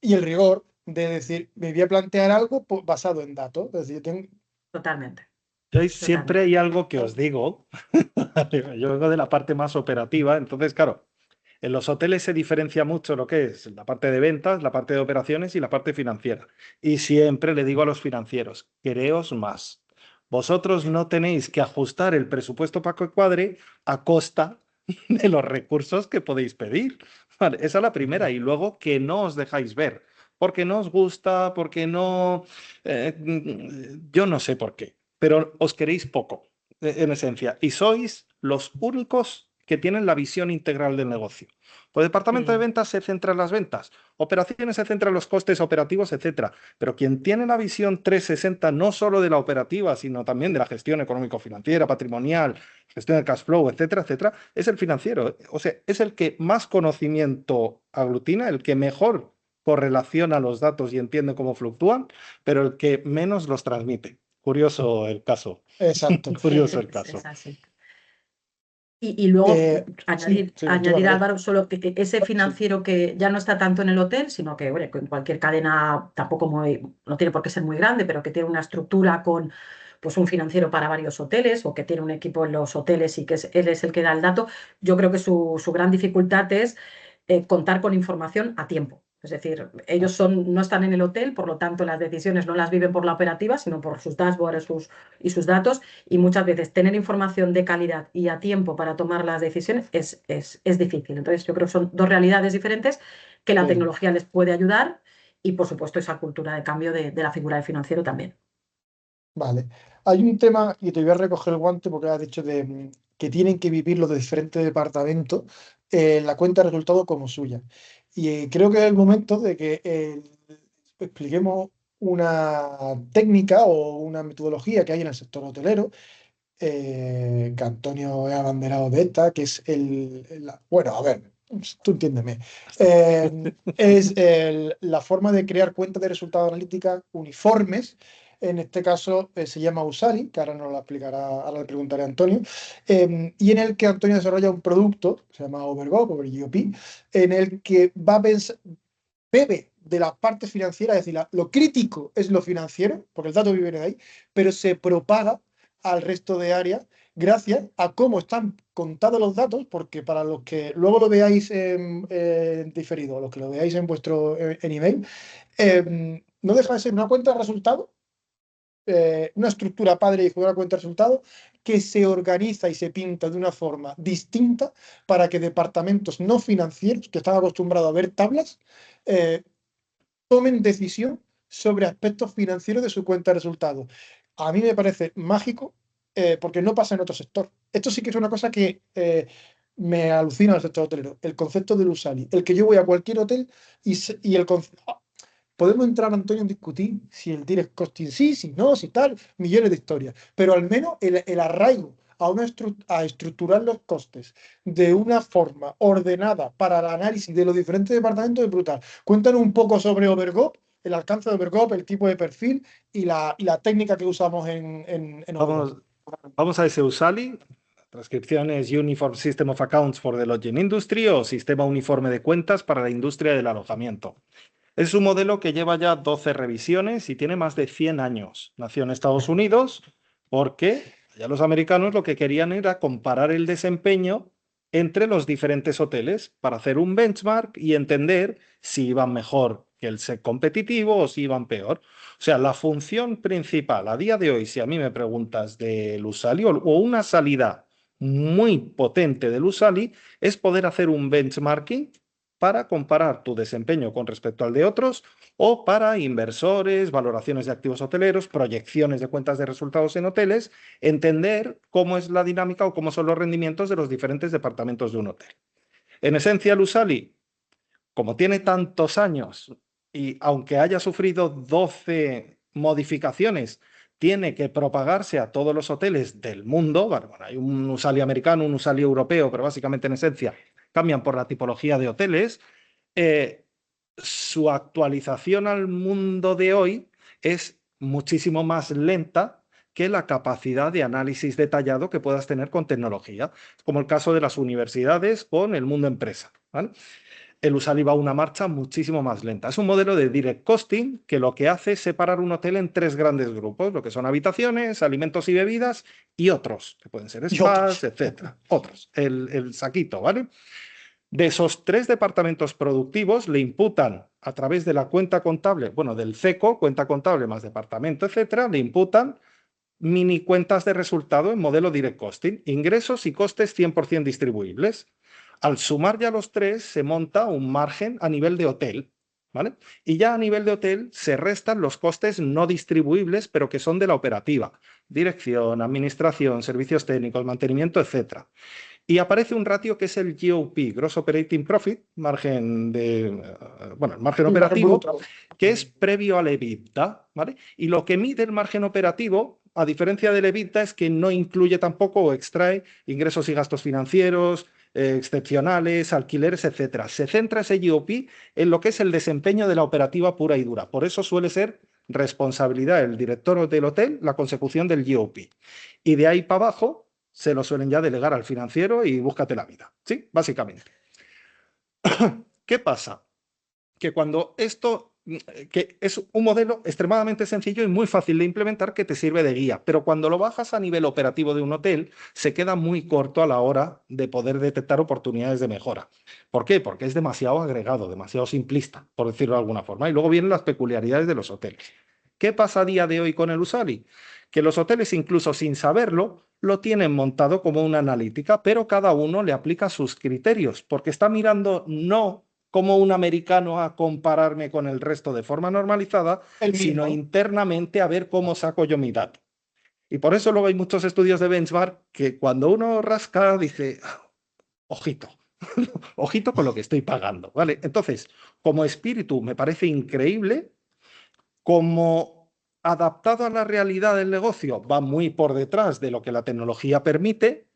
y el rigor de decir, me voy a plantear algo basado en datos. Es decir, totalmente, Siempre totalmente. hay algo que os digo. Yo vengo de la parte más operativa, entonces, claro, en los hoteles se diferencia mucho lo que es la parte de ventas, la parte de operaciones y la parte financiera. Y siempre le digo a los financieros, quereos más. Vosotros no tenéis que ajustar el presupuesto para que cuadre a costa de los recursos que podéis pedir. Vale, esa es la primera. Y luego que no os dejáis ver, porque no os gusta, porque no. Yo no sé por qué, pero os queréis poco, en esencia. Y sois los únicos que tienen la visión integral del negocio. Pues el departamento de Mm. ventas se centra en las ventas, operaciones se centra en los costes operativos, etcétera. Pero quien tiene la visión 360 no solo de la operativa, sino también de la gestión económico-financiera, patrimonial, gestión del cash flow, etcétera, etcétera, es el financiero. O sea, es el que más conocimiento aglutina, el que mejor correlaciona los datos y entiende cómo fluctúan, pero el que menos los transmite. Curioso el caso. exacto. Curioso el Es caso. así. Y luego Sí, sí, añadir, continuaré. Álvaro, solo que ese Sí, financiero que ya no está tanto en el hotel, sino que, bueno, que en cualquier cadena tampoco no tiene por qué ser muy grande, pero que tiene una estructura con pues un financiero para varios hoteles o que tiene un equipo en los hoteles y que él es el que da el dato. Yo creo que su gran dificultad es contar con información a tiempo. Es decir, ellos no están en el hotel, por lo tanto las decisiones no las viven por la operativa, sino por sus dashboards y sus datos, y muchas veces tener información de calidad y a tiempo para tomar las decisiones es difícil. Entonces yo creo que son dos realidades diferentes que la sí, tecnología les puede ayudar y, por supuesto, esa cultura de cambio de la figura del financiero también. Vale. Hay un tema, y te voy a recoger el guante porque has dicho que tienen que vivir los de diferentes departamentos la cuenta de resultados como suya. Y creo que es el momento de que expliquemos una técnica o una metodología que hay en el sector hotelero, que Antonio es abanderado de esta, que es bueno, a ver, tú entiéndeme. Es la forma de crear cuentas de resultados analíticas uniformes. En este caso se llama Usali, que ahora nos lo explicará, ahora le preguntaré a Antonio, y en el que Antonio desarrolla un producto, se llama OverGOP, en el que va a pensar, bebe de la parte financiera, es decir, lo crítico es lo financiero, porque el dato viene de ahí, pero se propaga al resto de áreas gracias a cómo están contados los datos, porque para los que luego lo veáis en diferido, los que lo veáis en vuestro en email, no deja de ser una cuenta de resultados, una estructura padre y una cuenta de resultados que se organiza y se pinta de una forma distinta para que departamentos no financieros, que están acostumbrados a ver tablas, tomen decisión sobre aspectos financieros de su cuenta de resultados. A mí me parece mágico porque no pasa en otro sector. Esto sí que es una cosa que me alucina al sector hotelero, el concepto del Usali, el que yo voy a cualquier hotel y el concepto... Podemos entrar, Antonio, en discutir si el direct costing sí, si no, si tal, millones de historias, pero al menos el arraigo a estructurar los costes de una forma ordenada para el análisis de los diferentes departamentos es brutal. Cuéntanos un poco sobre OverGOP, el alcance de OverGOP, el tipo de perfil y la técnica que usamos en OverGOP. Vamos a ese Usali. La transcripción es Uniform System of Accounts for the Lodging Industry o Sistema Uniforme de Cuentas para la Industria del Alojamiento. Es un modelo que lleva ya 12 revisiones y tiene más de 100 años. Nació en Estados Unidos porque ya los americanos lo que querían era comparar el desempeño entre los diferentes hoteles para hacer un benchmark y entender si iban mejor que el set competitivo o si iban peor. O sea, la función principal a día de hoy, si a mí me preguntas del Usali o una salida muy potente del Usali, es poder hacer un benchmarking para comparar tu desempeño con respecto al de otros o para inversores, valoraciones de activos hoteleros, proyecciones de cuentas de resultados en hoteles, entender cómo es la dinámica o cómo son los rendimientos de los diferentes departamentos de un hotel. En esencia, el Usali, como tiene tantos años y aunque haya sufrido 12 modificaciones, tiene que propagarse a todos los hoteles del mundo. Bueno, hay un Usali americano, un Usali europeo, pero básicamente en esencia cambian por la tipología de hoteles. Su actualización al mundo de hoy es muchísimo más lenta que la capacidad de análisis detallado que puedas tener con tecnología, como el caso de las universidades con el mundo empresa, ¿vale? El Usali va a una marcha muchísimo más lenta. Es un modelo de direct costing que lo que hace es separar un hotel en 3 grandes grupos, lo que son habitaciones, alimentos y bebidas y otros, que pueden ser spas, etcétera. Otros, el saquito, ¿vale? De esos 3 departamentos productivos le imputan a través de la cuenta contable, bueno, del CECO, cuenta contable más departamento, etcétera, le imputan mini cuentas de resultado en modelo direct costing, ingresos y costes 100% distribuibles. Al sumar ya los 3, se monta un margen a nivel de hotel, ¿vale? Y ya a nivel de hotel se restan los costes no distribuibles, pero que son de la operativa, dirección, administración, servicios técnicos, mantenimiento, etcétera. Y aparece un ratio que es el GOP, Gross Operating Profit, margen el margen operativo, que es previo al EBITDA, ¿vale? Y lo que mide el margen operativo, a diferencia del EBITDA, es que no incluye tampoco o extrae ingresos y gastos financieros, excepcionales, alquileres, etcétera. Se centra ese GOP en lo que es el desempeño de la operativa pura y dura. Por eso suele ser responsabilidad del director del hotel la consecución del GOP. Y de ahí para abajo se lo suelen ya delegar al financiero y búscate la vida, ¿sí? Básicamente. ¿Qué pasa? Que cuando esto, que es un modelo extremadamente sencillo y muy fácil de implementar que te sirve de guía, pero cuando lo bajas a nivel operativo de un hotel, se queda muy corto a la hora de poder detectar oportunidades de mejora. ¿Por qué? Porque es demasiado agregado, demasiado simplista, por decirlo de alguna forma. Y luego vienen las peculiaridades de los hoteles. ¿Qué pasa a día de hoy con el Usali? Que los hoteles, incluso sin saberlo, lo tienen montado como una analítica, pero cada uno le aplica sus criterios, porque está mirando no como un americano a compararme con el resto de forma normalizada, El sino mismo. internamente a ver cómo saco yo mi dato. Y por eso luego hay muchos estudios de benchmark que cuando uno rasca dice, ojito, ojito con lo que estoy pagando, ¿vale? Entonces, como espíritu me parece increíble, como adaptado a la realidad del negocio va muy por detrás de lo que la tecnología permite,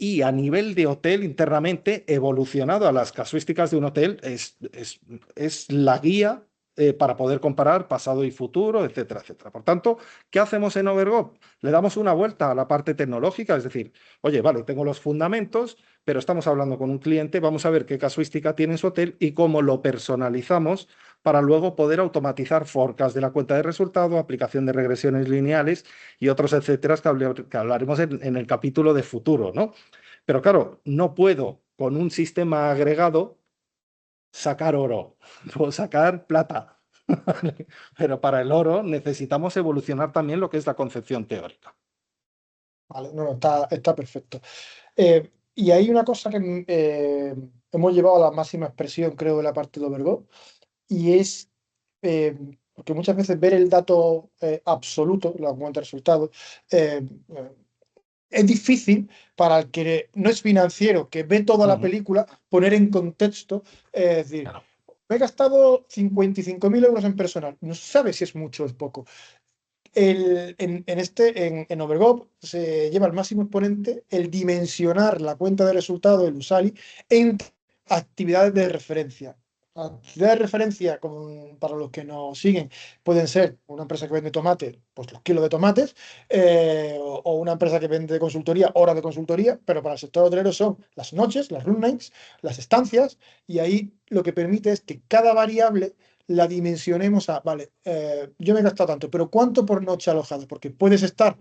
y a nivel de hotel internamente evolucionado a las casuísticas de un hotel es la guía para poder comparar pasado y futuro, etcétera, etcétera. Por tanto, ¿qué hacemos en Overgo? Le damos una vuelta a la parte tecnológica, es decir, oye, vale, tengo los fundamentos, pero estamos hablando con un cliente, vamos a ver qué casuística tiene su hotel y cómo lo personalizamos para luego poder automatizar forecast de la cuenta de resultado, aplicación de regresiones lineales y otros etcétera que hablaremos en el capítulo de futuro, ¿no? Pero claro, no puedo con un sistema agregado sacar oro, puedo sacar plata. Pero para el oro necesitamos evolucionar también lo que es la concepción teórica. Vale, no, está perfecto. Y hay una cosa que hemos llevado a la máxima expresión, creo, de la parte de Overgo, y es porque muchas veces ver el dato absoluto, la cuenta de resultados, eh, eh, es difícil para el que no es financiero, que ve toda la película, poner en contexto, es decir, Claro. me he gastado 55.000 euros en personal, no sabe si es mucho o es poco. En Overgov se lleva al máximo exponente el dimensionar la cuenta de resultado del Usali en actividades de referencia. Actividades de referencia, para los que nos siguen, pueden ser una empresa que vende tomates, pues los kilos de tomates, o una empresa que vende consultoría, horas de consultoría, pero para el sector hotelero son las noches, las room nights, las estancias, y ahí lo que permite es que cada variable la dimensionemos a, vale, yo me he gastado tanto, pero ¿cuánto por noche alojado? Porque puedes estar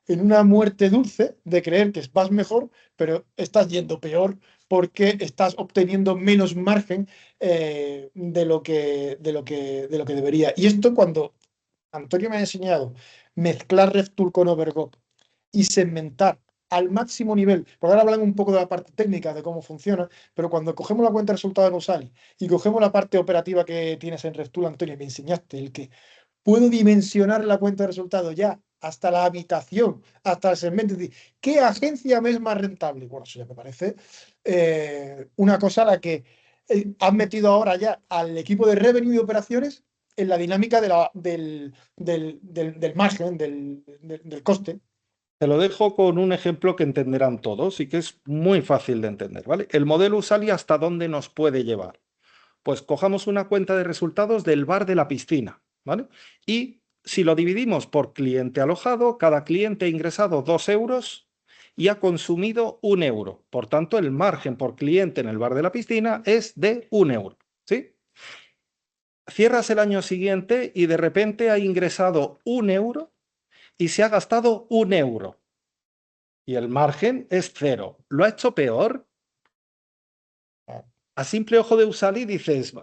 en una muerte dulce de creer que vas mejor, pero estás yendo peor porque estás obteniendo menos margen de lo que debería. Y esto cuando Antonio me ha enseñado mezclar RevTool con Overgo y segmentar al máximo nivel, porque ahora hablan un poco de la parte técnica de cómo funciona, pero cuando cogemos la cuenta de resultados de Usali y cogemos la parte operativa que tienes en RevTool, Antonio, me enseñaste el que puedo dimensionar la cuenta de resultados ya hasta la habitación, hasta el segmento. Es decir, ¿qué agencia me es más rentable? Bueno, eso ya me parece una cosa a la que han metido ahora ya al equipo de revenue y operaciones en la dinámica del margen, del coste. Te lo dejo con un ejemplo que entenderán todos y que es muy fácil de entender, ¿vale? El modelo Usali, ¿hasta dónde nos puede llevar? Pues cojamos una cuenta de resultados del bar de la piscina, ¿vale? Y si lo dividimos por cliente alojado, cada cliente ha ingresado 2 euros y ha consumido 1 euro. Por tanto, el margen por cliente en el bar de la piscina es de 1 euro, ¿sí? Cierras el año siguiente y de repente ha ingresado 1 euro y se ha gastado 1 euro. Y el margen es 0. ¿Lo ha hecho peor? A simple ojo de Usali dices,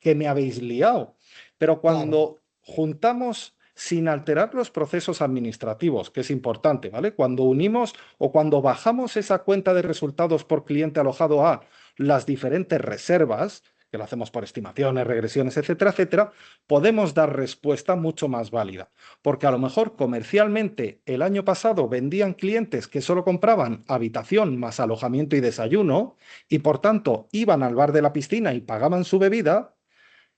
que me habéis liado. Pero cuando juntamos sin alterar los procesos administrativos, que es importante, ¿vale? Cuando unimos o cuando bajamos esa cuenta de resultados por cliente alojado a las diferentes reservas, que lo hacemos por estimaciones, regresiones, etcétera, etcétera, podemos dar respuesta mucho más válida. Porque a lo mejor comercialmente el año pasado vendían clientes que solo compraban habitación más alojamiento y desayuno y por tanto iban al bar de la piscina y pagaban su bebida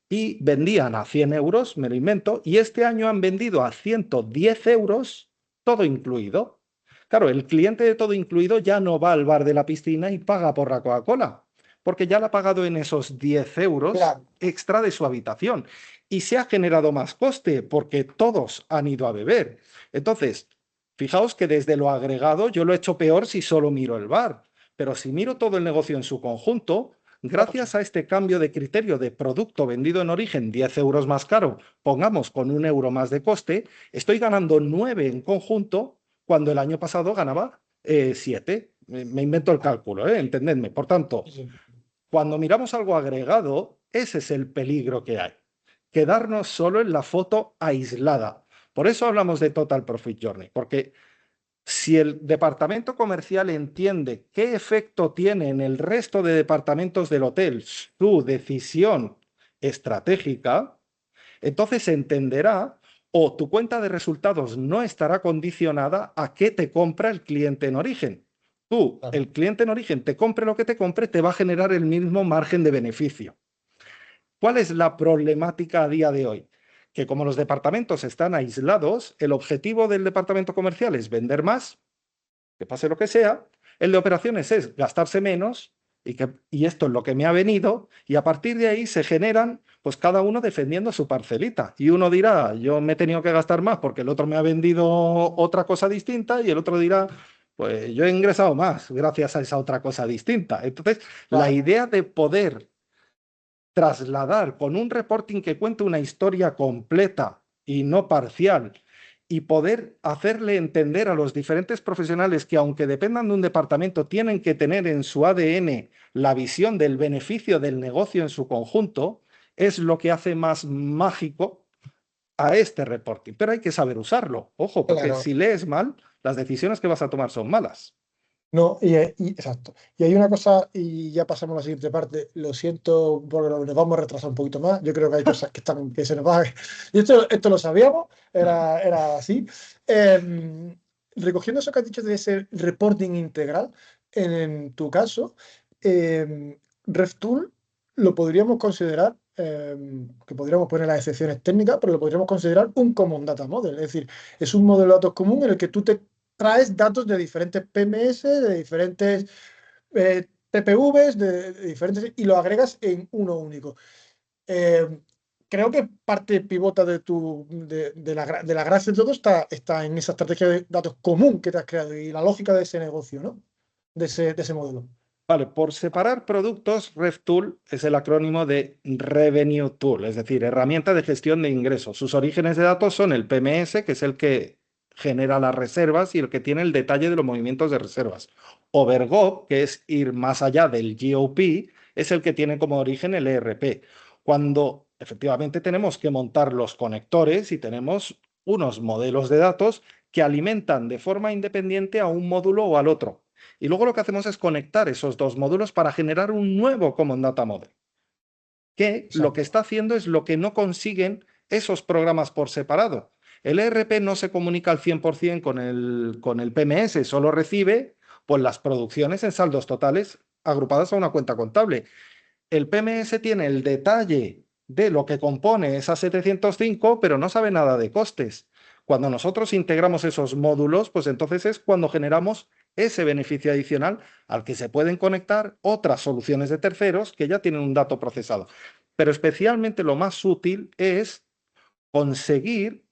y vendían a 100 euros, me lo invento, y este año han vendido a 110 euros, todo incluido. Claro, el cliente de todo incluido ya no va al bar de la piscina y paga por la Coca-Cola, porque ya la ha pagado en esos 10 euros Claro. extra de su habitación. Y se ha generado más coste porque todos han ido a beber. Entonces, fijaos que desde lo agregado yo lo he hecho peor si solo miro el bar, pero si miro todo el negocio en su conjunto, gracias a este cambio de criterio de producto vendido en origen 10 euros más caro, pongamos con 1 euro más de coste, estoy ganando 9 en conjunto cuando el año pasado ganaba 7. Me invento el cálculo, entendedme. Por tanto, cuando miramos algo agregado, ese es el peligro que hay. Quedarnos solo en la foto aislada. Por eso hablamos de Total Profit Journey, porque Si el departamento comercial entiende qué efecto tiene en el resto de departamentos del hotel su decisión estratégica, entonces entenderá o tu cuenta de resultados no estará condicionada a qué te compra el cliente en origen. Tú, Claro. el cliente en origen, te compre lo que te compre, te va a generar el mismo margen de beneficio. ¿Cuál es la problemática a día de hoy? Que como los departamentos están aislados, el objetivo del departamento comercial es vender más, que pase lo que sea, el de operaciones es gastarse menos y esto es lo que me ha venido y a partir de ahí se generan pues cada uno defendiendo su parcelita y uno dirá yo me he tenido que gastar más porque el otro me ha vendido otra cosa distinta y el otro dirá pues yo he ingresado más gracias a esa otra cosa distinta. Entonces la Claro. idea de poder trasladar con un reporting que cuente una historia completa y no parcial y poder hacerle entender a los diferentes profesionales que aunque dependan de un departamento, tienen que tener en su ADN la visión del beneficio del negocio en su conjunto, es lo que hace más mágico a este reporting. Pero hay que saber usarlo, ojo, porque Claro. si lees mal, las decisiones que vas a tomar son malas. No, exacto. Y hay una cosa, y ya pasamos a la siguiente parte. Lo siento porque nos vamos a retrasar un poquito más. Yo creo que hay cosas que se nos van. Y esto lo sabíamos, era así. Em, Recogiendo eso que has dicho de ese reporting integral, en tu caso, RevTool lo podríamos considerar, que podríamos poner las excepciones técnicas, pero lo podríamos considerar un Common Data Model. Es decir, es un modelo de datos común en el que tú te traes datos de diferentes PMS, de diferentes TPVs, de diferentes, y lo agregas en uno único. Eh, Creo que parte pivota de la gracia de todo está en esa estrategia de datos común que te has creado y la lógica de ese negocio, ¿no? De ese modelo. Vale, por separar productos, RevTool es el acrónimo de Revenue Tool, es decir, herramienta de gestión de ingresos. Sus orígenes de datos son el PMS, que es el que genera las reservas y el que tiene el detalle de los movimientos de reservas. Overgo, que es ir más allá del GOP, es el que tiene como origen el ERP. Cuando efectivamente tenemos que montar los conectores y tenemos unos modelos de datos que alimentan de forma independiente a un módulo o al otro. Y luego lo que hacemos es conectar esos dos módulos para generar un nuevo Common Data Model, que lo que Exacto. está haciendo es lo que no consiguen esos programas por separado. El ERP no se comunica al 100% con el PMS, solo recibe pues, las producciones en saldos totales agrupadas a una cuenta contable. El PMS tiene el detalle de lo que compone esa 705, pero no sabe nada de costes. Cuando nosotros integramos esos módulos, pues entonces es cuando generamos ese beneficio adicional al que se pueden conectar otras soluciones de terceros que ya tienen un dato procesado. Pero especialmente lo más útil es conseguir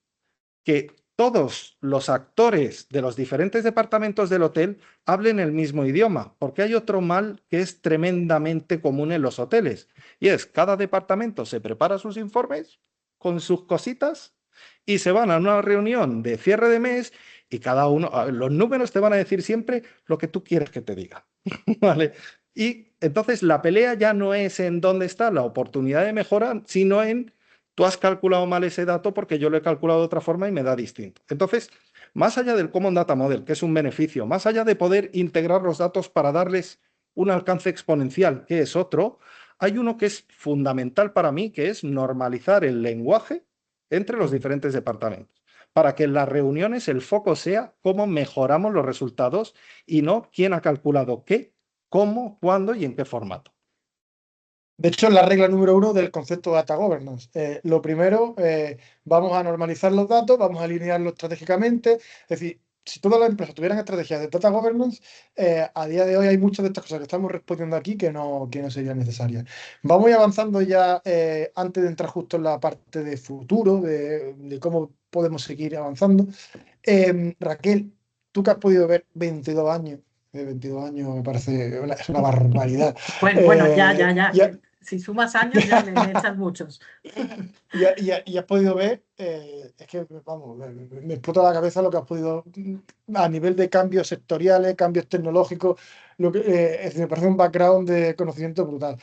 que todos los actores de los diferentes departamentos del hotel hablen el mismo idioma, porque hay otro mal que es tremendamente común en los hoteles, y es cada departamento se prepara sus informes con sus cositas y se van a una reunión de cierre de mes y cada uno, los números te van a decir siempre lo que tú quieres que te diga, ¿vale? Y entonces la pelea ya no es en dónde está la oportunidad de mejora, sino en tú has calculado mal ese dato porque yo lo he calculado de otra forma y me da distinto. Entonces, más allá del Common Data Model, que es un beneficio, más allá de poder integrar los datos para darles un alcance exponencial, que es otro, hay uno que es fundamental para mí, que es normalizar el lenguaje entre los diferentes departamentos, para que en las reuniones el foco sea cómo mejoramos los resultados y no quién ha calculado qué, cómo, cuándo y en qué formato. De hecho, es la regla número uno del concepto de Data Governance. Lo primero, vamos a normalizar los datos, vamos a alinearlos estratégicamente. Es decir, si todas las empresas tuvieran estrategias de Data Governance, a día de hoy hay muchas de estas cosas que estamos respondiendo aquí que no serían necesarias. Vamos a ir avanzando ya, antes de entrar justo en la parte de futuro, de cómo podemos seguir avanzando. Raquel, tú que has podido ver 22 años, 22 años me parece es una barbaridad. Bueno, ya. Ya, Si sumas años, ya me echas muchos. y has podido ver, es que, vamos, me explota la cabeza lo que has podido, a nivel de cambios sectoriales, cambios tecnológicos, es decir, me parece un background de conocimiento brutal.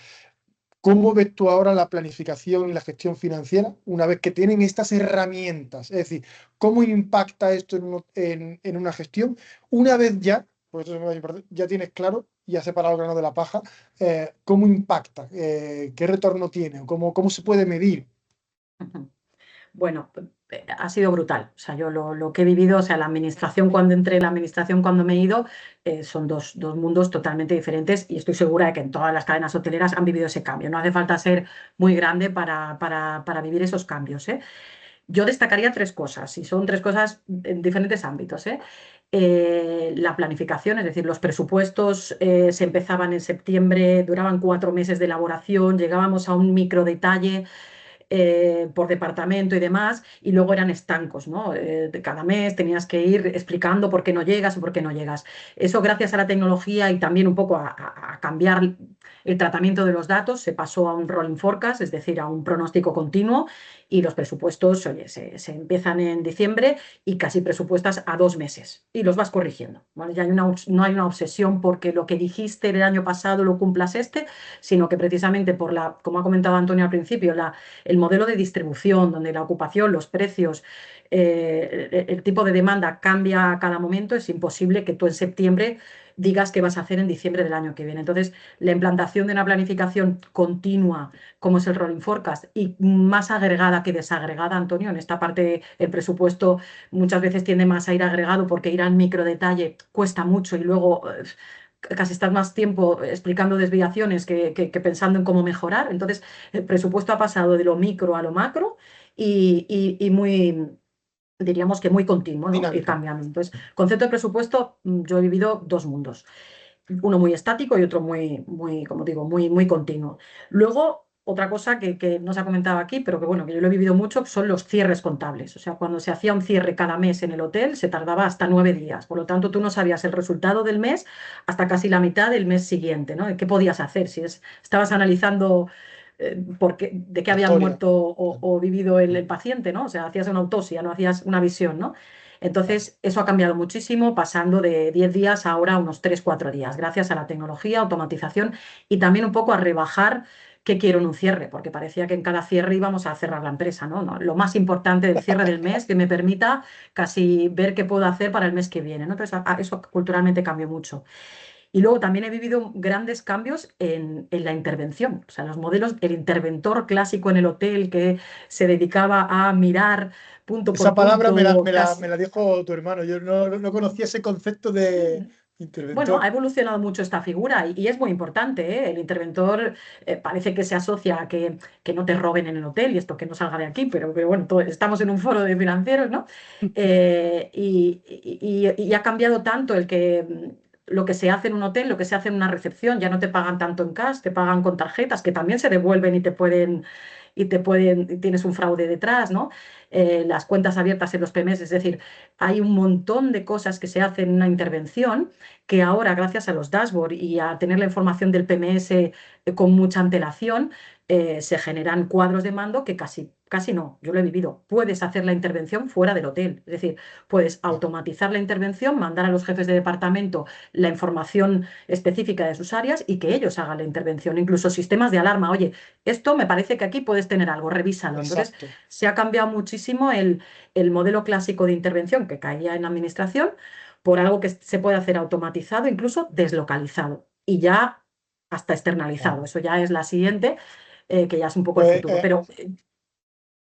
¿Cómo ves tú ahora la planificación y la gestión financiera una vez que tienen estas herramientas? Es decir, ¿cómo impacta esto en una gestión? Una vez ya, pues eso es muy importante, ya tienes claro, ya has separado el grano de la paja, ¿cómo impacta? ¿Qué retorno tiene? ¿Cómo se puede medir? Ujú. Bueno, ha sido brutal. O sea, yo lo que he vivido, o sea, la administración cuando entré, la administración cuando me he ido, son dos mundos totalmente diferentes y estoy segura de que en todas las cadenas hoteleras han vivido ese cambio. No hace falta ser muy grande para vivir esos cambios, ¿eh? Yo destacaría tres cosas, y son tres cosas en diferentes ámbitos, ¿eh? La planificación, es decir, los presupuestos se empezaban en septiembre, duraban 4 meses de elaboración, llegábamos a un micro detalle por departamento y demás, y luego eran estancos, ¿no? De cada mes tenías que ir explicando por qué no llegas o por qué no llegas. Eso gracias a la tecnología y también un poco a cambiar el tratamiento de los datos, se pasó a un rolling forecast, es decir, a un pronóstico continuo, y los presupuestos, oye, se empiezan en diciembre y casi presupuestas a 2 meses y los vas corrigiendo, ¿vale? Ya no hay una obsesión porque lo que dijiste el año pasado lo cumplas este, sino que precisamente por como ha comentado Antonio al principio, el modelo de distribución, donde la ocupación, los precios, el tipo de demanda cambia a cada momento, es imposible que tú en septiembre digas qué vas a hacer en diciembre del año que viene. Entonces, la implantación de una planificación continua, como es el rolling forecast, y más agregada que desagregada, Antonio, en esta parte el presupuesto muchas veces tiende más a ir agregado porque ir al micro detalle cuesta mucho y luego casi estás más tiempo explicando desviaciones que pensando en cómo mejorar. Entonces, el presupuesto ha pasado de lo micro a lo macro y muy, diríamos que muy continuo, ¿no? Ir Dinámico. cambiando. Entonces, concepto de presupuesto, yo he vivido dos mundos. Uno muy estático y otro muy, como digo, muy continuo. Luego, otra cosa que no se ha comentado aquí, pero que bueno, que yo lo he vivido mucho, son los cierres contables. O sea, cuando se hacía un cierre cada mes en el hotel, se tardaba hasta 9 días. Por lo tanto, tú no sabías el resultado del mes hasta casi la mitad del mes siguiente, ¿no? ¿Qué podías hacer? Si estabas analizando de qué La había historia. muerto o vivido el paciente, ¿no? O sea, hacías una autopsia, no hacías una visión, ¿no? Claro. Entonces, eso ha cambiado muchísimo, pasando de 10 días a ahora unos 3 4 días, gracias a la tecnología, automatización y también un poco a rebajar qué quiero en un cierre, porque parecía que en cada cierre íbamos a cerrar la empresa, ¿no? No, lo más importante del cierre del mes, que me permita casi ver qué puedo hacer para el mes que viene, ¿no? Entonces, eso culturalmente cambió mucho. Y luego también he vivido grandes cambios en la intervención. O sea, los modelos, el interventor clásico en el hotel que se dedicaba a mirar punto Esa por palabra punto, me casi. la dijo tu hermano. Yo no conocía ese concepto de Bueno, ha interventor. evolucionado mucho esta figura y es muy importante, ¿eh? El interventor parece que se asocia a que no te roben en el hotel y esto que no salga de aquí, pero bueno, estamos en un foro de financieros, ¿no? Y ha cambiado tanto el que lo que se hace en un hotel, lo que se hace en una recepción, ya no te pagan tanto en cash, te pagan con tarjetas que también se devuelven y tienes un fraude detrás, ¿no? Las cuentas abiertas en los PMS, es decir, hay un montón de cosas que se hacen en una intervención que ahora, gracias a los dashboards y a tener la información del PMS con mucha antelación, se generan cuadros de mando que casi no, yo lo he vivido. Puedes hacer la intervención fuera del hotel, es decir, puedes Claro. automatizar la intervención, mandar a los jefes de departamento la información específica de sus áreas y que ellos hagan la intervención, incluso sistemas de alarma. Oye, esto me parece que aquí puedes tener algo, revísalo. Entonces, Exacto. se ha cambiado muchísimo el modelo clásico de intervención que caía en administración por algo que se puede hacer automatizado, incluso deslocalizado y ya hasta externalizado. Claro. Eso ya es la siguiente, que ya es un poco el Pues futuro. Pero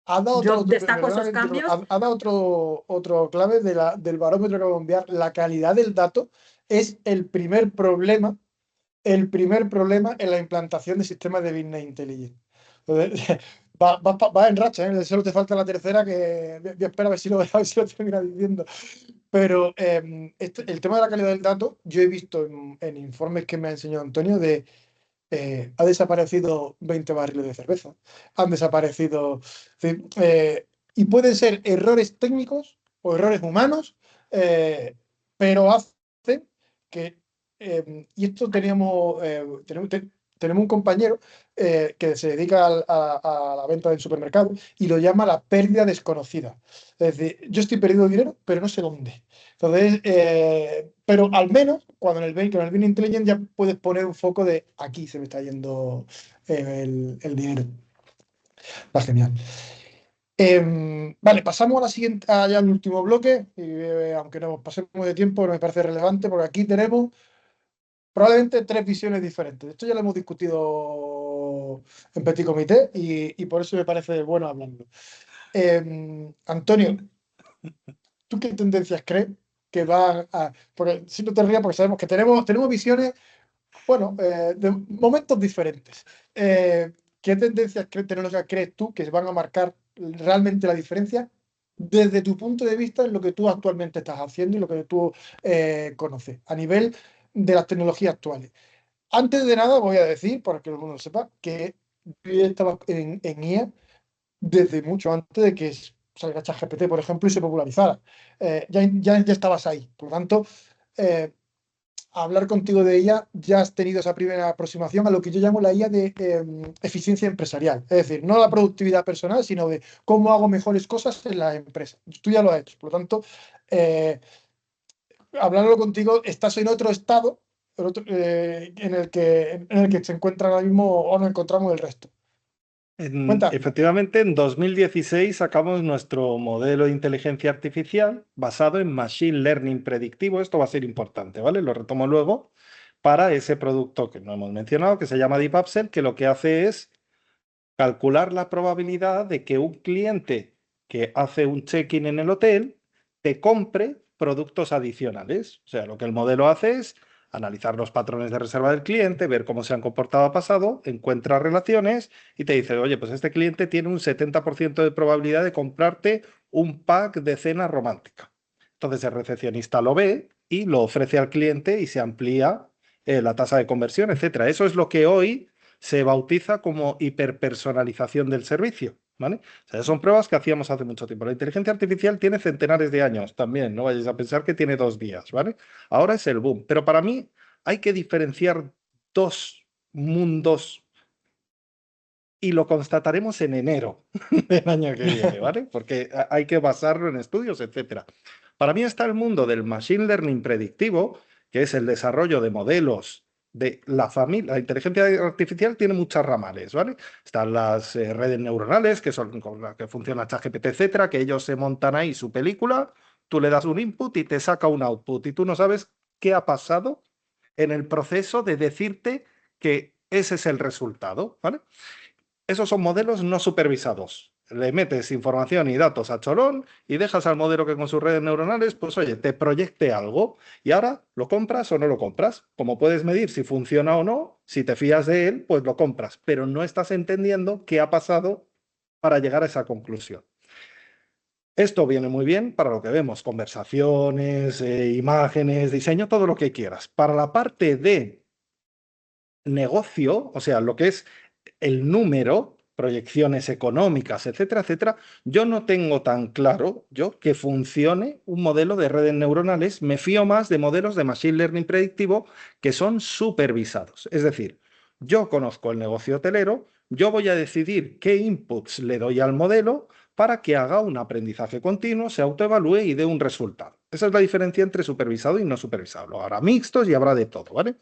has dado yo destaco perdona esos que te interrumpa, cambios. has dado otro clave del barómetro que voy a enviar. La calidad del dato es el primer problema en la implantación de sistemas de Business Intelligence. Entonces, va en racha, ¿eh? Solo te falta la tercera que espera a ver si a ver si lo termina diciendo. Pero el tema de la calidad del dato, yo he visto en informes que me ha enseñado Antonio ha desaparecido 20 barriles de cerveza, han desaparecido, y pueden ser errores técnicos o errores humanos, pero hacen que, y esto tenemos un compañero que se dedica a la venta del supermercado y lo llama la pérdida desconocida. Es decir, yo estoy perdiendo dinero, pero no sé dónde. Entonces, pero al menos con el Business Intelligence ya puedes poner un foco de aquí se me está yendo el dinero. Va genial. Vale, pasamos a la siguiente, ya al último bloque, y, aunque nos pasemos de tiempo, no me parece relevante, porque aquí tenemos probablemente tres visiones diferentes. Esto ya lo hemos discutido en Petit Comité y por eso me parece bueno hablarlo. Antonio, ¿tú qué tendencias crees que van a...? Porque si no te rías, porque sabemos que tenemos visiones, bueno, de momentos diferentes. ¿Qué tendencias tecnológicas crees tú que van a marcar realmente la diferencia desde tu punto de vista en lo que tú actualmente estás haciendo y lo que tú conoces a nivel de las tecnologías actuales? Antes de nada voy a decir, para que todo el mundo sepa, que yo ya estaba en IA desde mucho antes de que saliera ChatGPT, por ejemplo, y se popularizara. Ya estabas ahí. Por lo tanto, eh, hablar contigo de ella, ya has tenido esa primera aproximación a lo que yo llamo la IA de eficiencia empresarial. Es decir, no la productividad personal, sino de cómo hago mejores cosas en la empresa. Tú ya lo has hecho. Por lo tanto, hablarlo contigo, estás en otro estado en el que se encuentra ahora mismo o nos encontramos el resto. Cuéntame. Efectivamente, en 2016 sacamos nuestro modelo de inteligencia artificial basado en Machine Learning predictivo. Esto va a ser importante, ¿vale? Lo retomo luego para ese producto que no hemos mencionado, que se llama Deep Upsell, que lo que hace es calcular la probabilidad de que un cliente que hace un check-in en el hotel te compre productos adicionales. O sea, lo que el modelo hace es analizar los patrones de reserva del cliente, ver cómo se han comportado pasado, encuentra relaciones y te dice, oye, pues este cliente tiene un 70% de probabilidad de comprarte un pack de cena romántica. Entonces el recepcionista lo ve y lo ofrece al cliente y se amplía la tasa de conversión, etcétera. Eso es lo que hoy se bautiza como hiperpersonalización del servicio, ¿vale? O sea, son pruebas que hacíamos hace mucho tiempo. La inteligencia artificial tiene centenares de años también, no vayáis a pensar que tiene 2 días, ¿vale? Ahora es el boom. Pero para mí hay que diferenciar dos mundos y lo constataremos en enero del año que viene, ¿vale? Porque hay que basarlo en estudios, etcétera. Para mí está el mundo del machine learning predictivo, que es el desarrollo de modelos de la familia. La inteligencia artificial tiene muchas ramales, ¿vale? Están las redes neuronales, que son con las que funciona ChatGPT, etcétera, que ellos se montan ahí su película, tú le das un input y te saca un output, y tú no sabes qué ha pasado en el proceso de decirte que ese es el resultado, ¿vale? Esos son modelos no supervisados. Le metes información y datos a cholón y dejas al modelo que con sus redes neuronales, pues oye, te proyecte algo y ahora lo compras o no lo compras. Como puedes medir si funciona o no, si te fías de él, pues lo compras, pero no estás entendiendo qué ha pasado para llegar a esa conclusión. Esto viene muy bien para lo que vemos, conversaciones, imágenes, diseño, todo lo que quieras. Para la parte de negocio, o sea, lo que es el número, proyecciones económicas, etcétera, etcétera, yo no tengo tan claro que funcione un modelo de redes neuronales. Me fío más de modelos de machine learning predictivo que son supervisados. Es decir, yo conozco el negocio hotelero, yo voy a decidir qué inputs le doy al modelo para que haga un aprendizaje continuo, se autoevalúe y dé un resultado. Esa es la diferencia entre supervisado y no supervisado. Luego habrá mixtos y habrá de todo, ¿vale?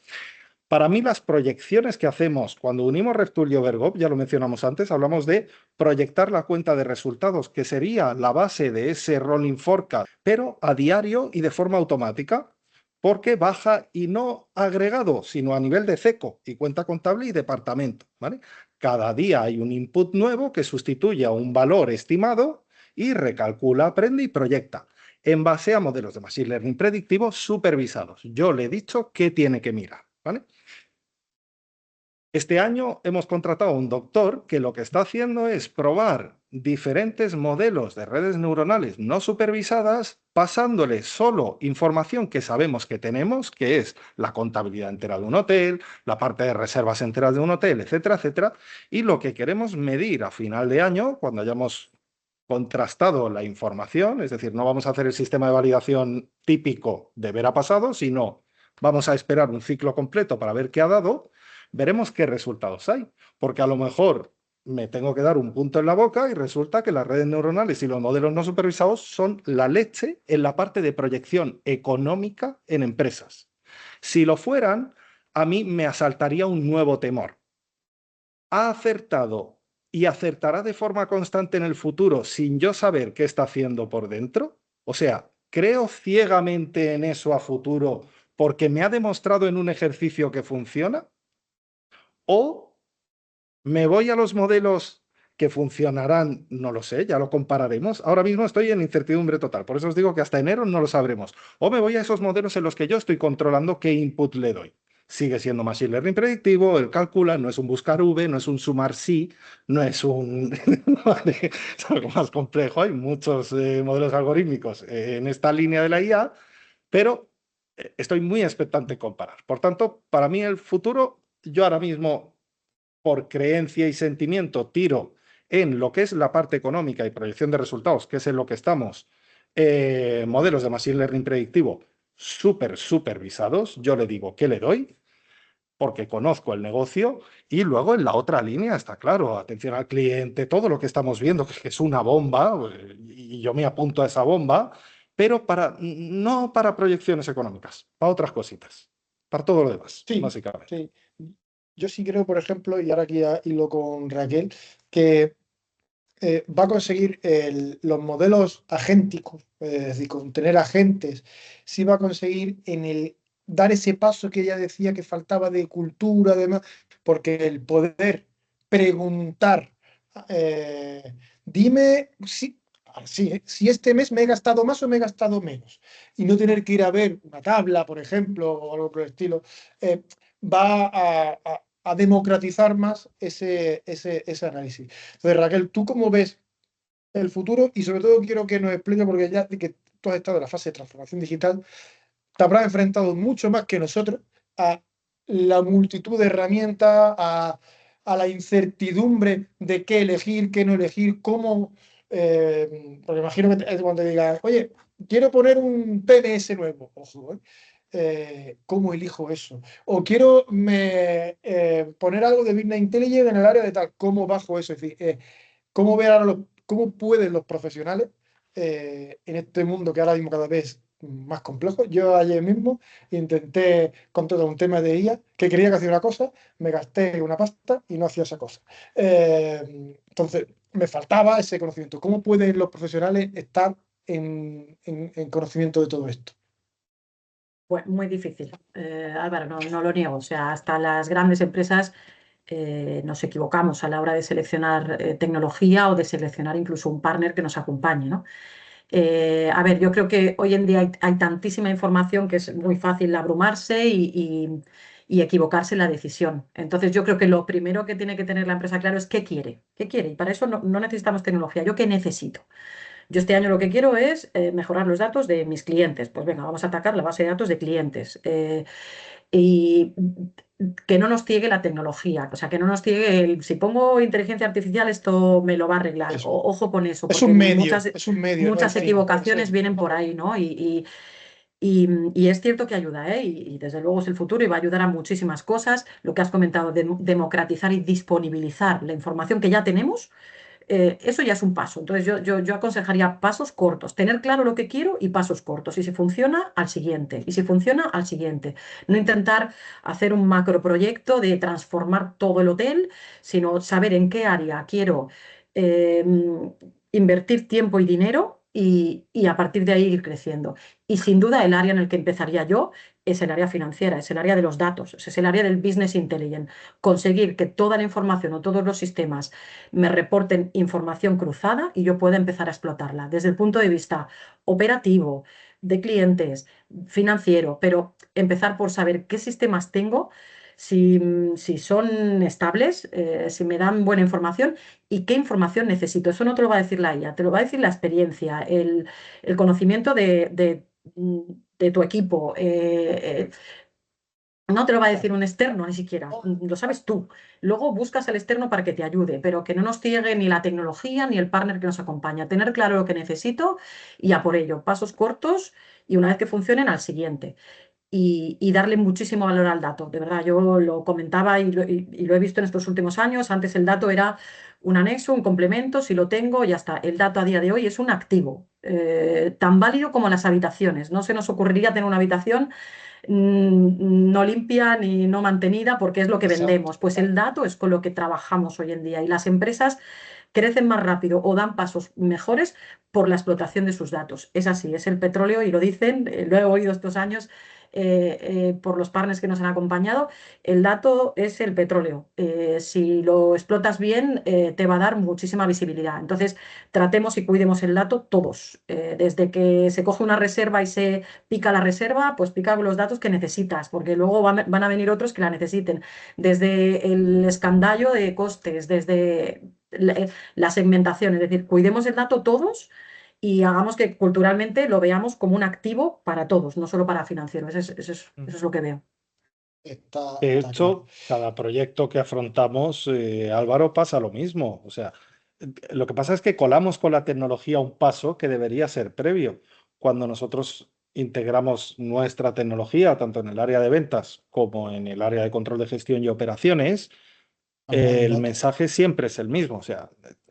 Para mí, las proyecciones que hacemos cuando unimos RevTool y Overgop, ya lo mencionamos antes, hablamos de proyectar la cuenta de resultados, que sería la base de ese rolling forecast, pero a diario y de forma automática, porque baja y no agregado, sino a nivel de CECO y cuenta contable y departamento, ¿vale? Cada día hay un input nuevo que sustituye a un valor estimado y recalcula, aprende y proyecta en base a modelos de Machine Learning predictivos supervisados. Yo le he dicho qué tiene que mirar, ¿vale? Este año hemos contratado a un doctor que lo que está haciendo es probar diferentes modelos de redes neuronales no supervisadas, pasándole solo información que sabemos que tenemos, que es la contabilidad entera de un hotel, la parte de reservas enteras de un hotel, etcétera, etcétera. Y lo que queremos medir a final de año, cuando hayamos contrastado la información, es decir, no vamos a hacer el sistema de validación típico de ver ha pasado, sino vamos a esperar un ciclo completo para ver qué ha dado. veremos qué resultados hay, porque a lo mejor me tengo que dar un punto en la boca y resulta que las redes neuronales y los modelos no supervisados son la leche en la parte de proyección económica en empresas. Si lo fueran, a mí me asaltaría un nuevo temor. ¿Ha acertado y acertará de forma constante en el futuro sin yo saber qué está haciendo por dentro? O sea, ¿creo ciegamente en eso a futuro porque me ha demostrado en un ejercicio que funciona? ¿O me voy a los modelos que funcionarán? No lo sé, ya lo compararemos. Ahora mismo estoy en incertidumbre total, por eso os digo que hasta enero no lo sabremos. O me voy a esos modelos en los que yo estoy controlando qué input le doy. Sigue siendo Machine Learning predictivo, él calcula, no es un buscar V, no es un sumar sí, no es un... Vale, es algo más complejo, hay muchos modelos algorítmicos en esta línea de la IA, pero estoy muy expectante en comparar. Por tanto, para mí el futuro, yo ahora mismo, por creencia y sentimiento, tiro en lo que es la parte económica y proyección de resultados, que es en lo que estamos, modelos de Machine Learning predictivo súper supervisados. Yo le digo qué le doy, porque conozco el negocio, y luego en la otra línea está claro, atención al cliente, todo lo que estamos viendo, que es una bomba, y yo me apunto a esa bomba, pero no para proyecciones económicas, para otras cositas, para todo lo demás, Sí, básicamente. sí. Yo sí creo, por ejemplo, y ahora aquí ya hilo con Raquel, que va a conseguir los modelos agénticos, es decir, con tener agentes, sí va a conseguir dar ese paso que ella decía que faltaba de cultura, además, porque el poder preguntar, dime si este mes me he gastado más o me he gastado menos, y no tener que ir a ver una tabla, por ejemplo, o algo por el estilo, va a democratizar más ese análisis. Entonces, Raquel, ¿tú cómo ves el futuro? Y sobre todo quiero que nos explique, porque ya que tú has estado en la fase de transformación digital, te habrás enfrentado mucho más que nosotros a la multitud de herramientas, a la incertidumbre de qué elegir, qué no elegir, cómo... porque imagino que cuando te digas, oye, quiero poner un PMS nuevo, ojo, ¿cómo elijo eso? O quiero poner algo de Business Intelligence en el área de tal, ¿cómo bajo eso? Es decir, cómo pueden los profesionales en este mundo que ahora mismo cada vez es más complejo. Yo ayer mismo intenté contratar un tema de IA que quería que hacía una cosa, me gasté una pasta y no hacía esa cosa. Entonces, me faltaba ese conocimiento. ¿Cómo pueden los profesionales estar en conocimiento de todo esto? Pues muy difícil, Álvaro, no lo niego. O sea, hasta las grandes empresas nos equivocamos a la hora de seleccionar tecnología o de seleccionar incluso un partner que nos acompañe, ¿no? A ver, yo creo que hoy en día hay tantísima información que es muy fácil abrumarse y equivocarse en la decisión. Entonces, yo creo que lo primero que tiene que tener la empresa claro es qué quiere, qué quiere. Y para eso no necesitamos tecnología. ¿Yo qué necesito? Yo este año lo que quiero es mejorar los datos de mis clientes. Pues venga, vamos a atacar la base de datos de clientes. Y que no nos ciegue la tecnología, o sea, que no nos ciegue si pongo inteligencia artificial, esto me lo va a arreglar. Eso. Ojo con eso, Es porque un medio, no el muchas fin, el equivocaciones ser. vienen por ahí, ¿no? Y es cierto que ayuda, ¿eh? Y desde luego es el futuro y va a ayudar a muchísimas cosas. Lo que has comentado, de democratizar y disponibilizar la información que ya tenemos, eso ya es un paso. Entonces yo aconsejaría pasos cortos, tener claro lo que quiero y pasos cortos. Y si funciona, al siguiente. Y si funciona, al siguiente. No intentar hacer un macroproyecto de transformar todo el hotel, sino saber en qué área quiero eh, invertir tiempo y dinero y a partir de ahí ir creciendo. Y sin duda el área en el que empezaría yo es el área financiera, es el área de los datos, es el área del business intelligence. Conseguir que toda la información o todos los sistemas me reporten información cruzada y yo pueda empezar a explotarla desde el punto de vista operativo, de clientes, financiero, pero empezar por saber qué sistemas tengo, si son estables, si me dan buena información y qué información necesito. Eso no te lo va a decir la IA, te lo va a decir la experiencia, el conocimiento de tu equipo. No te lo va a decir un externo ni siquiera, lo sabes tú. Luego buscas al externo para que te ayude, pero que no nos ciegue ni la tecnología ni el partner que nos acompaña. Tener claro lo que necesito y a por ello, pasos cortos y una vez que funcionen al siguiente. y darle muchísimo valor al dato. De verdad, yo lo comentaba y lo he visto en estos últimos años. Antes el dato era un anexo, un complemento, si lo tengo, ya está. El dato a día de hoy es un activo, tan válido como las habitaciones. No se nos ocurriría tener una habitación no limpia ni no mantenida porque es lo que Exacto. vendemos. Pues el dato es con lo que trabajamos hoy en día y las empresas crecen más rápido o dan pasos mejores por la explotación de sus datos. Es así, es el petróleo y lo dicen, lo he oído estos años por los partners que nos han acompañado, el dato es el petróleo. Si lo explotas bien, te va a dar muchísima visibilidad. Entonces, tratemos y cuidemos el dato todos. Desde que se coge una reserva y se pica la reserva, pues pica los datos que necesitas, porque luego van a venir otros que la necesiten. Desde el escandallo de costes, desde la segmentación, es decir, cuidemos el dato todos y hagamos que culturalmente lo veamos como un activo para todos, no solo para financieros. Eso es lo que veo. De Está claro. hecho, cada proyecto que afrontamos, Álvaro, pasa lo mismo. O sea, lo que pasa es que colamos con la tecnología un paso que debería ser previo. Cuando nosotros integramos nuestra tecnología, tanto en el área de ventas como en el área de control de gestión y operaciones, Hablar del el dato. mensaje siempre es el mismo. O sea,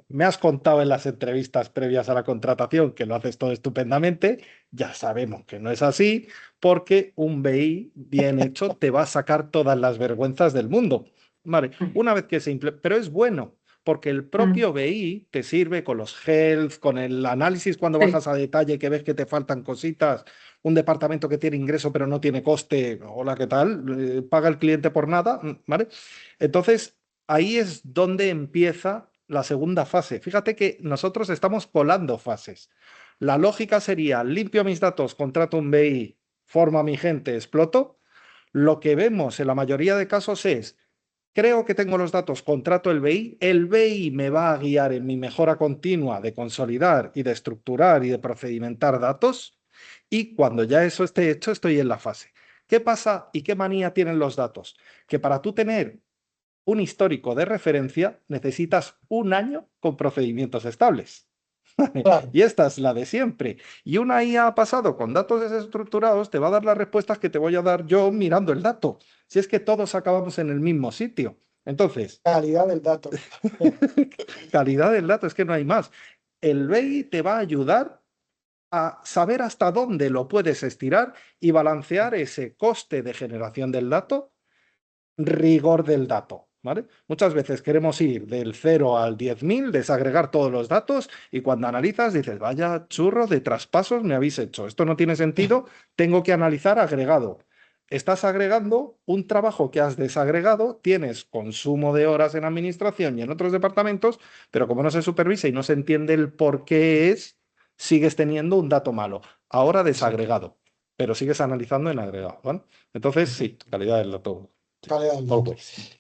me has contado en las entrevistas previas a la contratación que lo haces todo estupendamente. Ya sabemos que no es así, porque un BI bien hecho te va a sacar todas las vergüenzas del mundo. Vale, una vez que pero es bueno, porque el propio BI te sirve con los health, con el análisis cuando Sí. bajas a detalle, que ves que te faltan cositas. Un departamento que tiene ingreso pero no tiene coste, hola, ¿qué tal? Paga el cliente por nada, ¿vale? Entonces, ahí es donde empieza la segunda fase. Fíjate que nosotros estamos colando fases. La lógica sería, limpio mis datos, contrato un BI, formo a mi gente, exploto. Lo que vemos en la mayoría de casos es, creo que tengo los datos, contrato el BI me va a guiar en mi mejora continua de consolidar y de estructurar y de procedimentar datos, y cuando ya eso esté hecho, estoy en la fase. ¿Qué pasa y qué manía tienen los datos? Que para tú tener un histórico de referencia, necesitas un año con procedimientos estables. Claro. Y esta es la de siempre. Y una IA pasado con datos desestructurados te va a dar las respuestas que te voy a dar yo mirando el dato. Si es que todos acabamos en el mismo sitio. Entonces, Calidad del dato. calidad del dato, es que no hay más. El BI te va a ayudar a saber hasta dónde lo puedes estirar y balancear ese coste de generación del dato, rigor del dato. ¿Vale? Muchas veces queremos ir del 0 al 10.000, desagregar todos los datos y cuando analizas dices, vaya churro de traspasos me habéis hecho. Esto no tiene sentido, tengo que analizar agregado. Estás agregando un trabajo que has desagregado, tienes consumo de horas en administración y en otros departamentos, pero como no se supervisa y no se entiende el por qué es, sigues teniendo un dato malo. Ahora desagregado, pero sigues analizando en agregado. ¿Vale? Entonces, sí, calidad del dato. Calidad del dato. Always.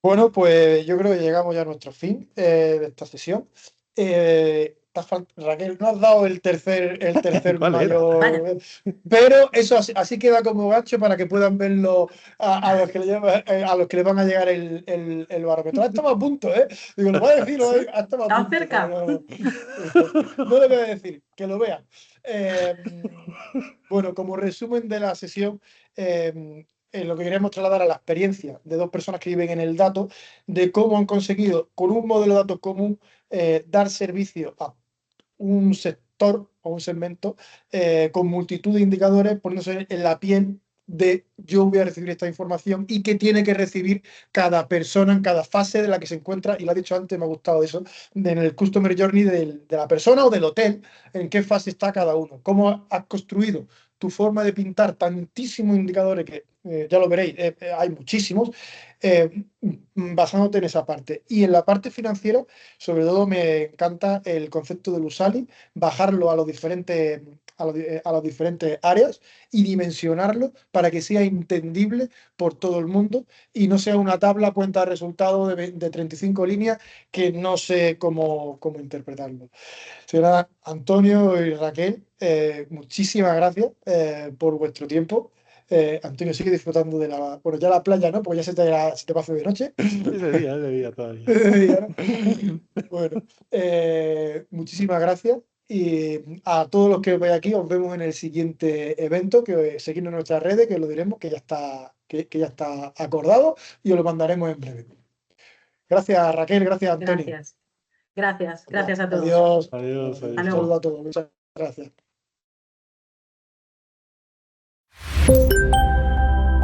Bueno, pues yo creo que llegamos ya a nuestro fin de esta sesión. Raquel, no has dado el tercer ¿Cuál era? mayor, pero eso así queda como gancho para que puedan verlo a los que a los que les van a llegar el barómetro. Estamos a punto, ¿eh? Digo, lo voy a decir, estamos a ¿Está punto. cerca? No le voy a decir, que lo vean. Bueno, como resumen de la sesión, lo que queríamos trasladar a la experiencia de dos personas que viven en el dato, de cómo han conseguido, con un modelo de datos común, dar servicio a un sector o un segmento con multitud de indicadores, poniéndose en la piel de yo voy a recibir esta información y qué tiene que recibir cada persona en cada fase de la que se encuentra, y lo ha dicho antes, me ha gustado eso, en el Customer Journey de la persona o del hotel, en qué fase está cada uno, cómo has construido tu forma de pintar tantísimos indicadores que ya lo veréis, hay muchísimos, basándote en esa parte. Y en la parte financiera, sobre todo me encanta el concepto del Usali, bajarlo a los diferentes, a las diferentes áreas y dimensionarlo para que sea entendible por todo el mundo y no sea una tabla cuenta de resultados de 35 líneas que no sé cómo interpretarlo. Señora Antonio y Raquel, muchísimas gracias por vuestro tiempo. Antonio, sigue disfrutando de la... Bueno, ya la playa, ¿no? Porque ya se te pasa de noche. Es de día todavía. De día, ¿no? Bueno, muchísimas gracias Y a todos los que veis aquí, os vemos en el siguiente evento, que seguidnos en nuestras redes, que lo diremos, que ya está acordado y os lo mandaremos en breve. Gracias, Raquel, gracias, Antonio. Gracias. Gracias a todos. Adiós. Adiós, Un adiós. saludo a todos. Muchas gracias.